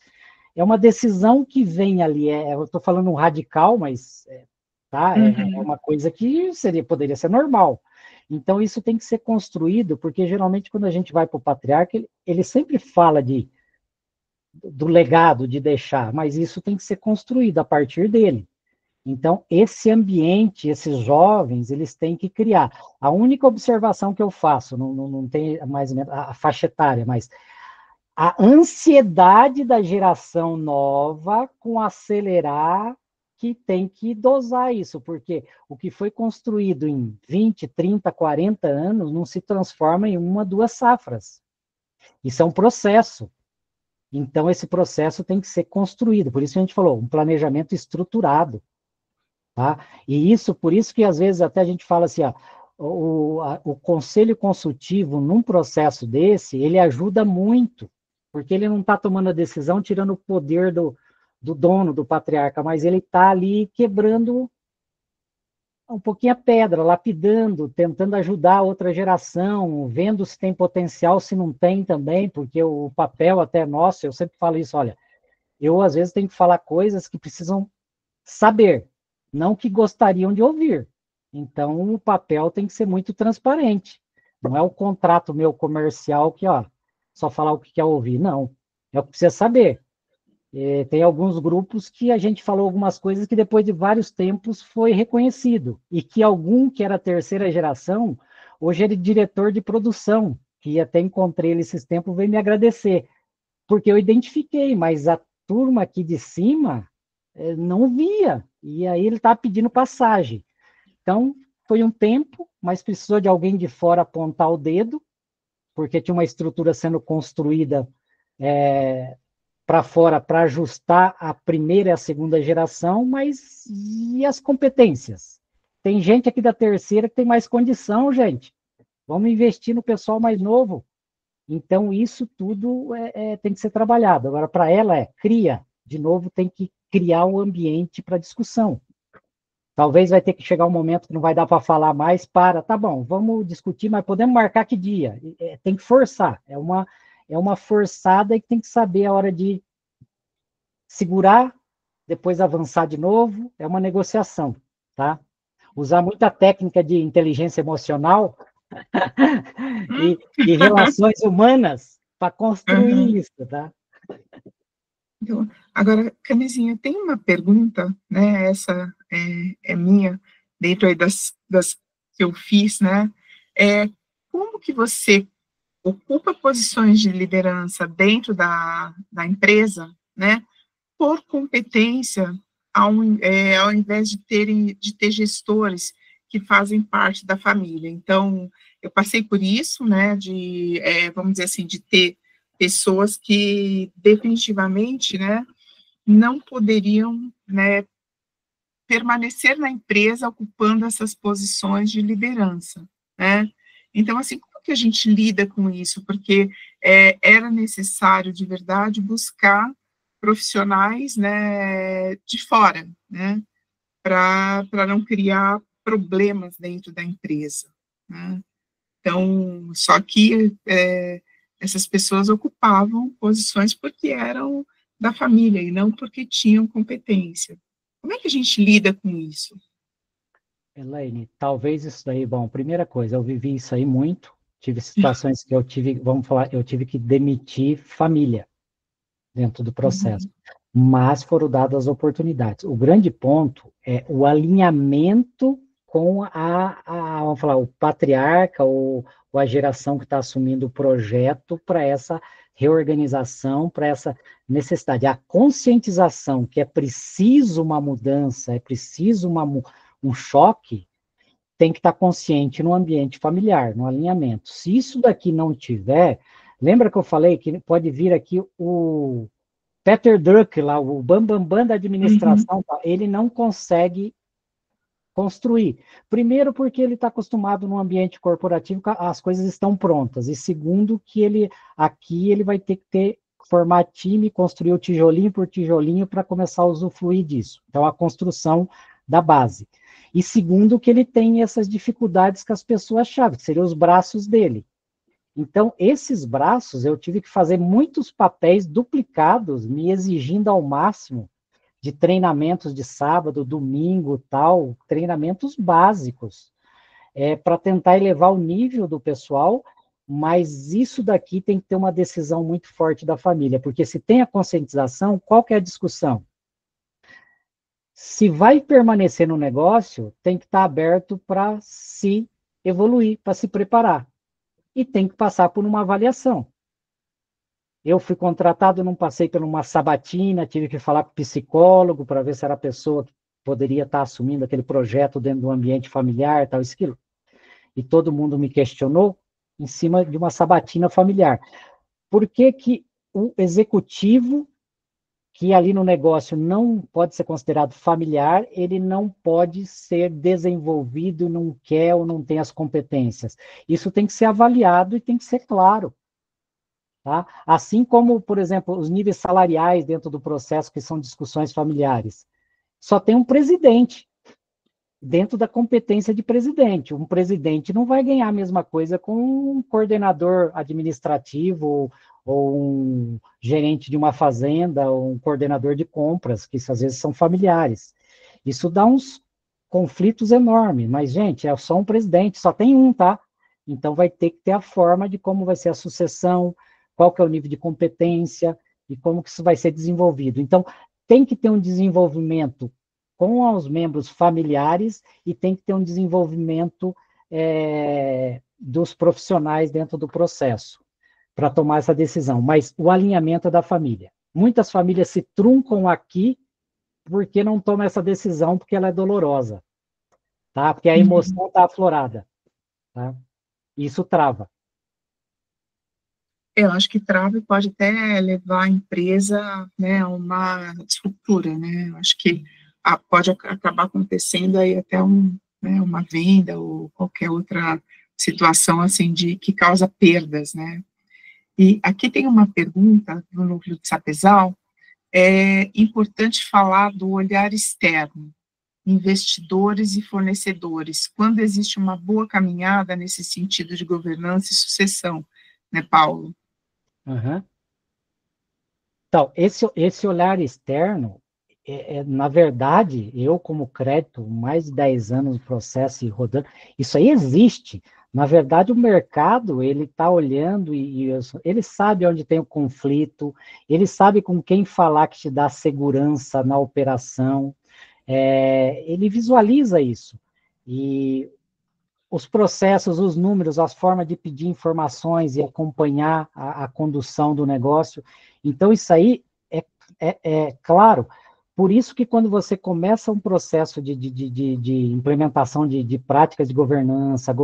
É uma decisão que vem ali, eu estou falando um radical, mas é uma coisa que poderia ser normal. Então isso tem que ser construído, porque geralmente quando a gente vai para o patriarca, ele sempre fala do legado, de deixar, mas isso tem que ser construído a partir dele. Então, esse ambiente, esses jovens, eles têm que criar. A única observação que eu faço, não tem mais a faixa etária, mas a ansiedade da geração nova com acelerar, que tem que dosar isso, porque o que foi construído em 20, 30, 40 anos não se transforma em 1, 2 safras. Isso é um processo. Então, esse processo tem que ser construído. Por isso que a gente falou, um planejamento estruturado. Tá? E por isso que às vezes até a gente fala assim, o conselho consultivo num processo desse, ele ajuda muito, porque ele não está tomando a decisão tirando o poder do dono, do patriarca, mas ele está ali quebrando um pouquinho a pedra, lapidando, tentando ajudar a outra geração, vendo se tem potencial, se não tem também, porque o papel até é nosso, eu sempre falo isso, olha, eu às vezes tenho que falar coisas que precisam saber, não que gostariam de ouvir. Então, o papel tem que ser muito transparente. Não é o contrato meu comercial que, só falar o que quer ouvir. Não. É o que precisa saber. Tem alguns grupos que a gente falou algumas coisas que depois de vários tempos foi reconhecido, e que algum que era a terceira geração, hoje ele é diretor de produção, que até encontrei ele esses tempos, veio me agradecer, porque eu identifiquei, mas a turma aqui de cima não via, e aí ele está pedindo passagem. Então, foi um tempo, mas precisou de alguém de fora apontar o dedo, porque tinha uma estrutura sendo construída para fora para ajustar a primeira e a segunda geração, mas e as competências? Tem gente aqui da terceira que tem mais condição, gente. Vamos investir no pessoal mais novo. Então, isso tudo tem que ser trabalhado. Agora, para ela, cria. De novo, tem que criar o ambiente para discussão. Talvez vai ter que chegar um momento que não vai dar para falar mais, tá bom, vamos discutir, mas podemos marcar que dia? Tem que forçar, é uma forçada e tem que saber a hora de segurar, depois avançar de novo, é uma negociação, tá? Usar muita técnica de inteligência emocional e relações humanas para construir isso, tá? Agora, Camisinha, tem uma pergunta, né? Essa é minha, dentro aí das que eu fiz, né? Como que você ocupa posições de liderança dentro da empresa, né? Por competência, ao invés de ter gestores que fazem parte da família. Então, eu passei por isso, né? Vamos dizer assim, de ter pessoas que definitivamente, né, não poderiam, né, permanecer na empresa ocupando essas posições de liderança, né? Então, assim, como que a gente lida com isso? Porque era necessário, de verdade, buscar profissionais, né, de fora, né, para não criar problemas dentro da empresa, né? Então, só que essas pessoas ocupavam posições porque eram da família e não porque tinham competência. Como é que a gente lida com isso? Elaine, talvez isso daí, bom, primeira coisa, eu vivi isso aí muito, tive situações que eu tive, vamos falar, eu tive que demitir família dentro do processo, mas foram dadas as oportunidades. O grande ponto é o alinhamento com vamos falar, o patriarca ou a geração que está assumindo o projeto para essa reorganização, para essa necessidade. A conscientização que é preciso uma mudança, é preciso um choque, tem que estar consciente no ambiente familiar, no alinhamento. Se isso daqui não tiver, lembra que eu falei que pode vir aqui o Peter Drucker, lá, o bambambam da administração, ele não consegue construir. Primeiro, porque ele está acostumado no ambiente corporativo, as coisas estão prontas. E segundo, que aqui ele vai ter que formar time, construir o tijolinho por tijolinho para começar a usufruir disso. Então, a construção da base. E segundo, que ele tem essas dificuldades com as pessoas-chave, que seriam os braços dele. Então, esses braços, eu tive que fazer muitos papéis duplicados, me exigindo ao máximo de treinamentos de sábado, domingo, tal, treinamentos básicos, para tentar elevar o nível do pessoal, mas isso daqui tem que ter uma decisão muito forte da família, porque se tem a conscientização, qual que é a discussão? Se vai permanecer no negócio, tem que estar aberto para se evoluir, para se preparar. E tem que passar por uma avaliação. Eu fui contratado, não passei por uma sabatina, tive que falar com o psicólogo para ver se era a pessoa que poderia estar assumindo aquele projeto dentro do ambiente familiar, tal, aquilo. E todo mundo me questionou em cima de uma sabatina familiar. Por que que o executivo, que ali no negócio não pode ser considerado familiar, ele não pode ser desenvolvido, não quer ou não tem as competências? Isso tem que ser avaliado e tem que ser claro. Tá? Assim como, por exemplo, os níveis salariais dentro do processo, que são discussões familiares. Só tem um presidente, dentro da competência de presidente. Um presidente não vai ganhar a mesma coisa com um coordenador administrativo ou um gerente de uma fazenda, ou um coordenador de compras, que às vezes são familiares. Isso dá uns conflitos enormes, mas, gente, é só um presidente, só tem um, tá? Então vai ter que ter a forma de como vai ser a sucessão, qual que é o nível de competência, e como que isso vai ser desenvolvido. Então, tem que ter um desenvolvimento com os membros familiares e tem que ter um desenvolvimento dos profissionais dentro do processo para tomar essa decisão, mas o alinhamento é da família. Muitas famílias se truncam aqui porque não tomam essa decisão, porque ela é dolorosa, tá? Porque a emoção está aflorada, tá? Isso trava. Eu acho que trava e pode até levar a empresa, né, a uma disruptura, né? Eu acho que pode acabar acontecendo aí até né, uma venda ou qualquer outra situação assim que causa perdas, né? E aqui tem uma pergunta do núcleo de Sapezal. É importante falar do olhar externo, investidores e fornecedores, quando existe uma boa caminhada nesse sentido de governança e sucessão, né, Paulo? Uhum. Então, esse olhar externo, na verdade, eu como crédito, mais de 10 anos no processo e rodando, isso aí existe. Na verdade, o mercado, ele está olhando e ele sabe onde tem o conflito, ele sabe com quem falar que te dá segurança na operação, ele visualiza isso. E os processos, os números, as formas de pedir informações e acompanhar a condução do negócio. Então, isso aí é claro. Por isso que quando você começa um processo de implementação de práticas de governança,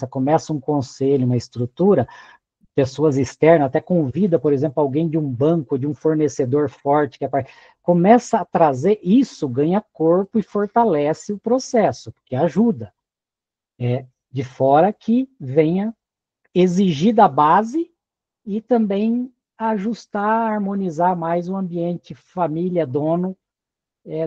começa um conselho, uma estrutura, pessoas externas, até convida, por exemplo, alguém de um banco, de um fornecedor forte, começa a trazer isso, ganha corpo e fortalece o processo, porque ajuda. De fora que venha exigir da base e também ajustar, harmonizar mais o ambiente família, dono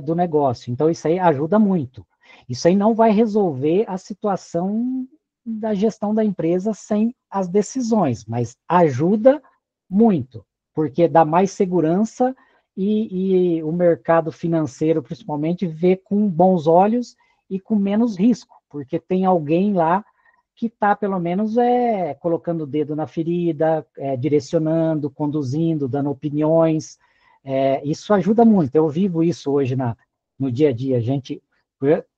do negócio. Então, isso aí ajuda muito. Isso aí não vai resolver a situação da gestão da empresa sem as decisões, mas ajuda muito, porque dá mais segurança e o mercado financeiro, principalmente, vê com bons olhos e com menos risco, porque tem alguém lá que está, pelo menos, colocando o dedo na ferida, direcionando, conduzindo, dando opiniões. Isso ajuda muito. Eu vivo isso hoje no dia a dia. A gente,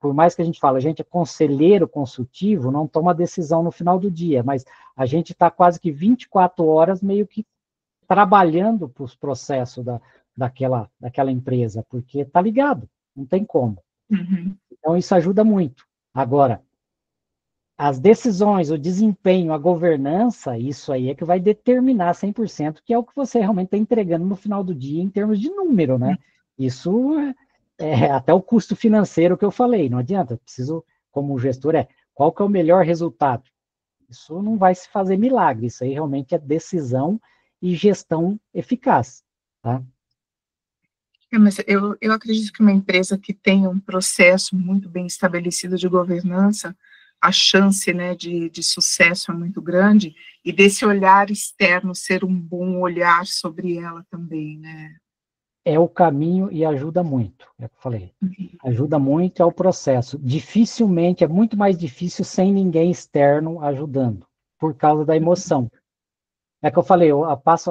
por mais que a gente fale, a gente é conselheiro consultivo, não toma decisão no final do dia, mas a gente está quase que 24 horas meio que trabalhando para os processos daquela empresa, porque está ligado, não tem como. Uhum. Então, isso ajuda muito. Agora, as decisões, o desempenho, a governança, isso aí é que vai determinar 100%, que é o que você realmente está entregando no final do dia em termos de número, né? Isso até o custo financeiro que eu falei, não adianta, preciso, como gestor, qual que é o melhor resultado? Isso não vai se fazer milagre, isso aí realmente é decisão e gestão eficaz, tá? Mas eu acredito que uma empresa que tenha um processo muito bem estabelecido de governança, a chance, né, de sucesso é muito grande, e desse olhar externo ser um bom olhar sobre ela também, né? É o caminho e ajuda muito, é o que eu falei. Ajuda muito ao processo. Dificilmente, é muito mais difícil sem ninguém externo ajudando, por causa da emoção. É que eu falei, eu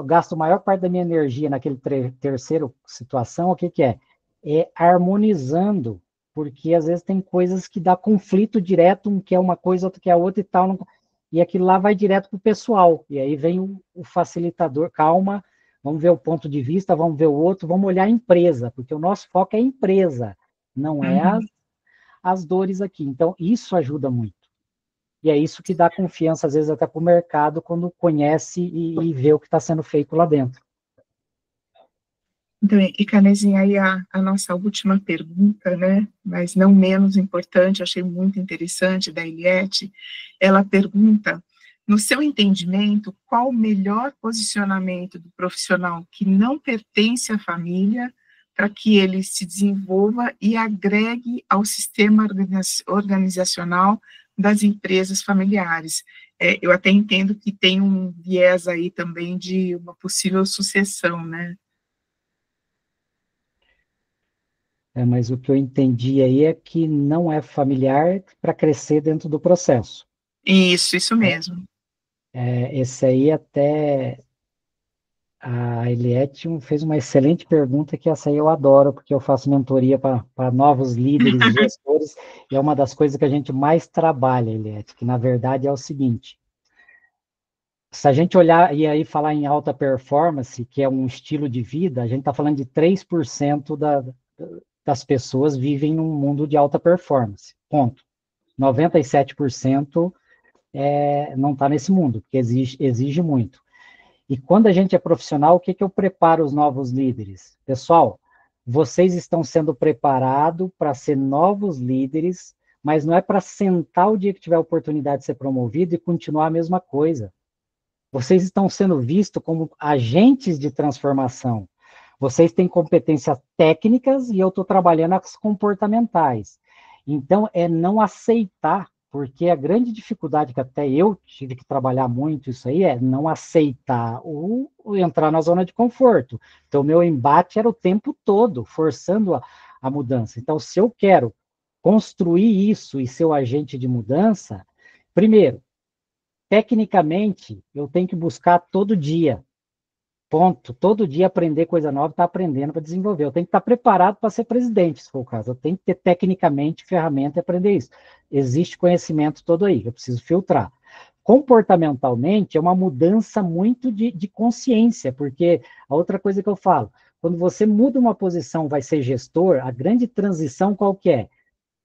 gasto a maior parte da minha energia naquele terceiro situação, o que é? É harmonizando, porque às vezes tem coisas que dá conflito direto, um quer uma coisa, outro quer outra e tal, e aquilo lá vai direto para o pessoal, e aí vem o facilitador, calma, vamos ver o ponto de vista, vamos ver o outro, vamos olhar a empresa, porque o nosso foco é a empresa, não é as dores aqui. Então, isso ajuda muito. E é isso que dá confiança, às vezes, até para o mercado, quando conhece e vê o que está sendo feito lá dentro. Então, e Canezinha, aí a nossa última pergunta, né, mas não menos importante, achei muito interessante, da Eliette, ela pergunta, no seu entendimento, qual o melhor posicionamento do profissional que não pertence à família para que ele se desenvolva e agregue ao sistema organizacional das empresas familiares? Eu até entendo que tem um viés aí também de uma possível sucessão, né? Mas o que eu entendi aí é que não é familiar para crescer dentro do processo. Isso mesmo. Esse aí até A Eliette fez uma excelente pergunta, que essa aí eu adoro, porque eu faço mentoria para novos líderes e gestores, e é uma das coisas que a gente mais trabalha, Eliette, que na verdade é o seguinte: se a gente olhar e aí falar em alta performance, que é um estilo de vida, a gente está falando de 3% das pessoas vivem num mundo de alta performance, ponto. 97% não está nesse mundo, porque exige muito. E quando a gente é profissional, o que eu preparo os novos líderes? Pessoal, vocês estão sendo preparados para ser novos líderes, mas não é para sentar o dia que tiver a oportunidade de ser promovido e continuar a mesma coisa. Vocês estão sendo vistos como agentes de transformação. Vocês têm competências técnicas e eu estou trabalhando as comportamentais. Então, é não aceitar, porque a grande dificuldade que até eu tive que trabalhar muito isso aí é não aceitar o entrar na zona de conforto. Então, o meu embate era o tempo todo, forçando a mudança. Então, se eu quero construir isso e ser o agente de mudança, primeiro, tecnicamente, eu tenho que buscar todo dia. Ponto. Todo dia aprender coisa nova, estar aprendendo para desenvolver. Eu tenho que estar preparado para ser presidente, se for o caso. Eu tenho que ter tecnicamente ferramenta e aprender isso. Existe conhecimento todo aí, eu preciso filtrar. Comportamentalmente, é uma mudança muito de consciência, porque a outra coisa que eu falo, quando você muda uma posição, vai ser gestor, a grande transição qual que é?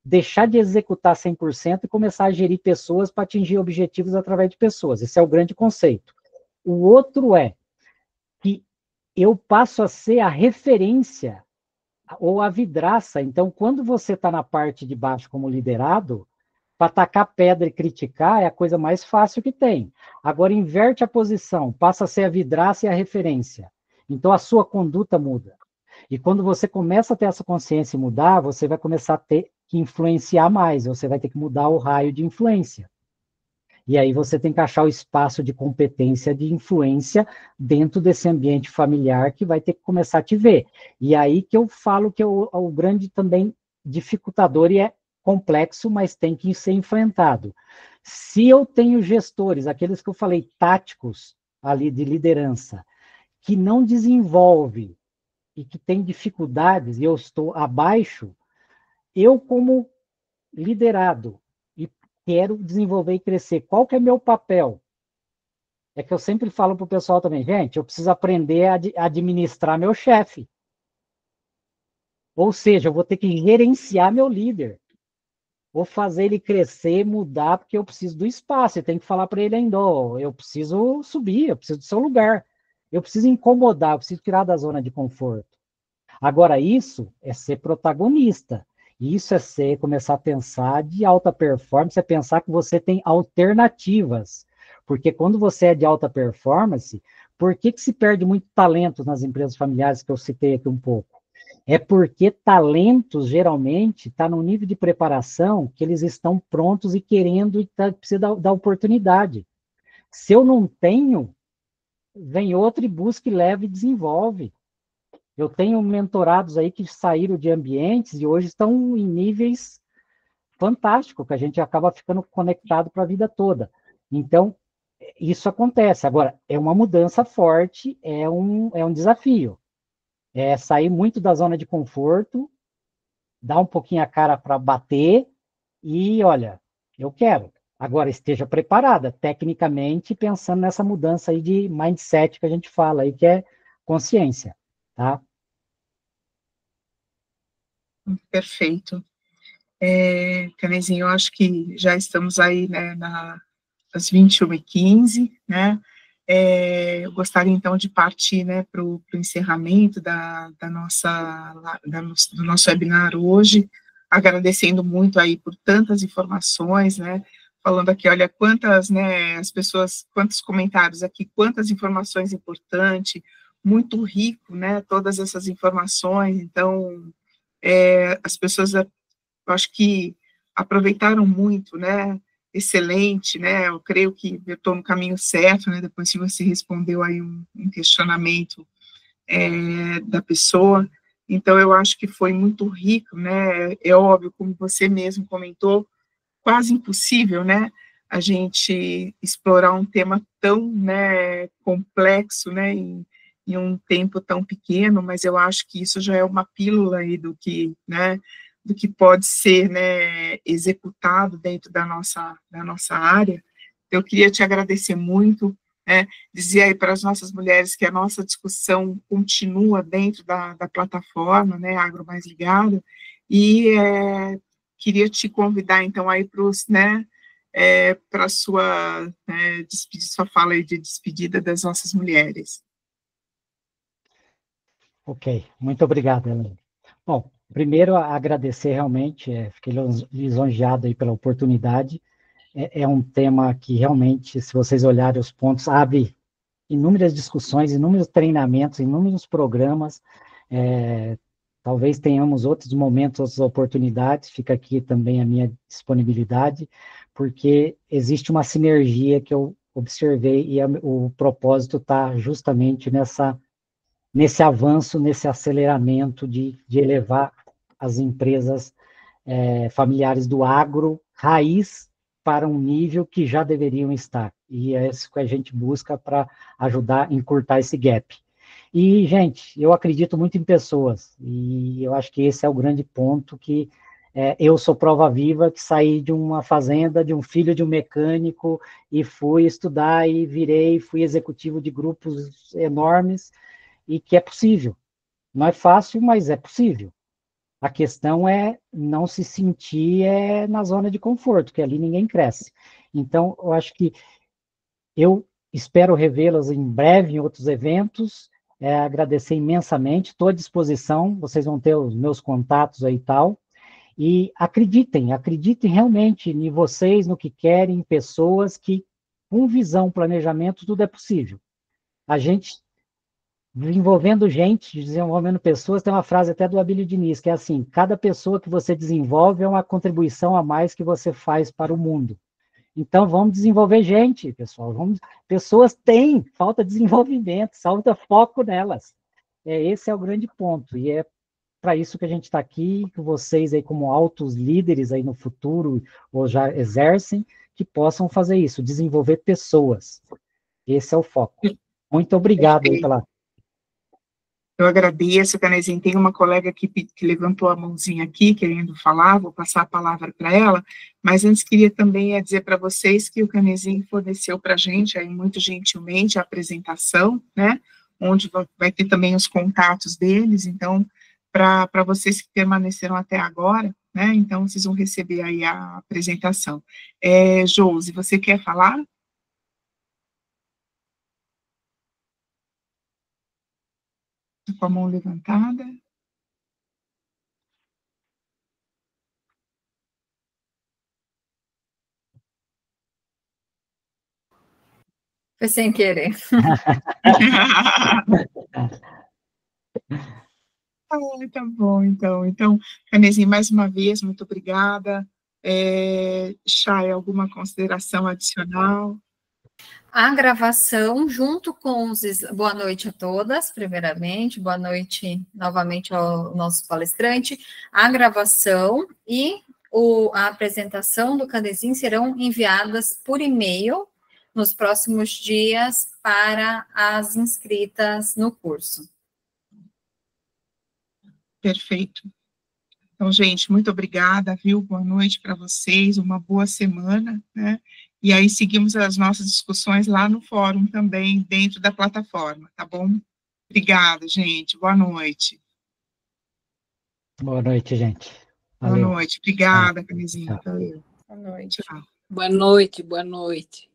Deixar de executar 100% e começar a gerir pessoas para atingir objetivos através de pessoas. Esse é o grande conceito. O outro é que eu passo a ser a referência ou a vidraça. Então, quando você está na parte de baixo como liderado, para tacar pedra e criticar é a coisa mais fácil que tem. Agora, inverte a posição, passa a ser a vidraça e a referência. Então, a sua conduta muda. E quando você começa a ter essa consciência e mudar, você vai começar a ter que influenciar mais, você vai ter que mudar o raio de influência. E aí você tem que achar o espaço de competência, de influência dentro desse ambiente familiar que vai ter que começar a te ver. E aí que eu falo que é o grande também dificultador e é complexo, mas tem que ser enfrentado. Se eu tenho gestores, aqueles que eu falei, táticos ali de liderança, que não desenvolve e que tem dificuldades, e eu estou abaixo, eu como liderado, e quero desenvolver e crescer, qual que é meu papel? É que eu sempre falo para o pessoal também, gente, eu preciso aprender a administrar meu chefe. Ou seja, eu vou ter que gerenciar meu líder. Vou fazer ele crescer, mudar, porque eu preciso do espaço. Eu tenho que falar para ele ainda, eu preciso subir, eu preciso do seu lugar. Eu preciso incomodar, eu preciso tirar da zona de conforto. Agora, isso é ser protagonista. Isso é começar a pensar de alta performance, é pensar que você tem alternativas. Porque quando você é de alta performance, por que se perde muito talento nas empresas familiares que eu citei aqui um pouco? É porque talentos, geralmente, está no nível de preparação que eles estão prontos e querendo e precisa da oportunidade. Se eu não tenho, vem outro e busca e leva e desenvolve. Eu tenho mentorados aí que saíram de ambientes e hoje estão em níveis fantásticos, que a gente acaba ficando conectado para a vida toda. Então, isso acontece. Agora, é uma mudança forte, é um desafio. É sair muito da zona de conforto, dar um pouquinho a cara para bater e, olha, eu quero. Agora, esteja preparada, tecnicamente, pensando nessa mudança aí de mindset que a gente fala aí, que é consciência, tá? Perfeito. Canezinho, eu acho que já estamos aí, né, às 21h15, né? Eu gostaria, então, de partir, né, para o encerramento do nosso webinar hoje, agradecendo muito aí por tantas informações, né? Falando aqui, olha, quantas, né, quantos comentários aqui, quantas informações importantes, muito rico, né, todas essas informações. Então, as pessoas, eu acho que aproveitaram muito, né, excelente, né, eu creio que eu estou no caminho certo, né, depois que você respondeu aí um questionamento da pessoa, então eu acho que foi muito rico, né, é óbvio, como você mesmo comentou, quase impossível, né, a gente explorar um tema tão, né, complexo, né, em um tempo tão pequeno, mas eu acho que isso já é uma pílula aí do que, né, do que pode ser, né, executado dentro da nossa área. Eu queria te agradecer muito, né, dizer aí para as nossas mulheres que a nossa discussão continua dentro da plataforma, né, Agro Mais Ligado, e queria te convidar, então, aí para os, né, para a sua, sua fala aí de despedida das nossas mulheres. Ok, muito obrigado, Helena. Bom, primeiro agradecer realmente, fiquei lisonjeado aí pela oportunidade. É um tema que realmente, se vocês olharem os pontos, abre inúmeras discussões, inúmeros treinamentos, inúmeros programas. Talvez tenhamos outros momentos, outras oportunidades. Fica aqui também a minha disponibilidade, porque existe uma sinergia que eu observei e o propósito está justamente nesse avanço, nesse aceleramento de elevar as empresas familiares do agro raiz para um nível que já deveriam estar. E é isso que a gente busca para ajudar a encurtar esse gap. E, gente, eu acredito muito em pessoas, e eu acho que esse é o grande ponto que eu sou prova viva que saí de uma fazenda, de um filho de um mecânico, e fui estudar e fui executivo de grupos enormes, e que é possível. Não é fácil, mas é possível. A questão é não se sentir na zona de conforto, que ali ninguém cresce. Então, eu acho que eu espero revê-las em breve em outros eventos, agradecer imensamente, estou à disposição, vocês vão ter os meus contatos aí e tal, e acreditem realmente em vocês, no que querem, em pessoas que, com visão, planejamento, tudo é possível. A gente desenvolvendo gente, desenvolvendo pessoas, tem uma frase até do Abílio Diniz, que é assim: cada pessoa que você desenvolve é uma contribuição a mais que você faz para o mundo. Então, vamos desenvolver gente, pessoal. Pessoas têm, falta desenvolvimento, falta foco nelas. Esse é o grande ponto, e é para isso que a gente está aqui, que vocês aí como altos líderes aí no futuro, ou já exercem, que possam fazer isso, desenvolver pessoas. Esse é o foco. Muito obrigado aí pela... Eu agradeço, Canezinho. Tem uma colega que levantou a mãozinha aqui, querendo falar, vou passar a palavra para ela, mas antes queria também dizer para vocês que o Canezinho forneceu para a gente, aí, muito gentilmente, a apresentação, né, onde vai ter também os contatos deles, então, para vocês que permaneceram até agora, né, então vocês vão receber aí a apresentação. Josi, você quer falar? Com a mão levantada. Foi sem querer. Tá bom, então. Então, Canezinho, mais uma vez, muito obrigada. Chay, alguma consideração adicional? A gravação, junto com os... Boa noite a todas, primeiramente. Boa noite, novamente, ao nosso palestrante. A gravação e a apresentação do Canezinho serão enviadas por e-mail nos próximos dias para as inscritas no curso. Perfeito. Então, gente, muito obrigada, viu? Boa noite para vocês, uma boa semana, né? E aí seguimos as nossas discussões lá no fórum também, dentro da plataforma, tá bom? Obrigada, gente. Boa noite. Boa noite, gente. Valeu. Boa noite. Obrigada, Canezinho. Valeu. Boa noite. Tchau. Boa noite, boa noite.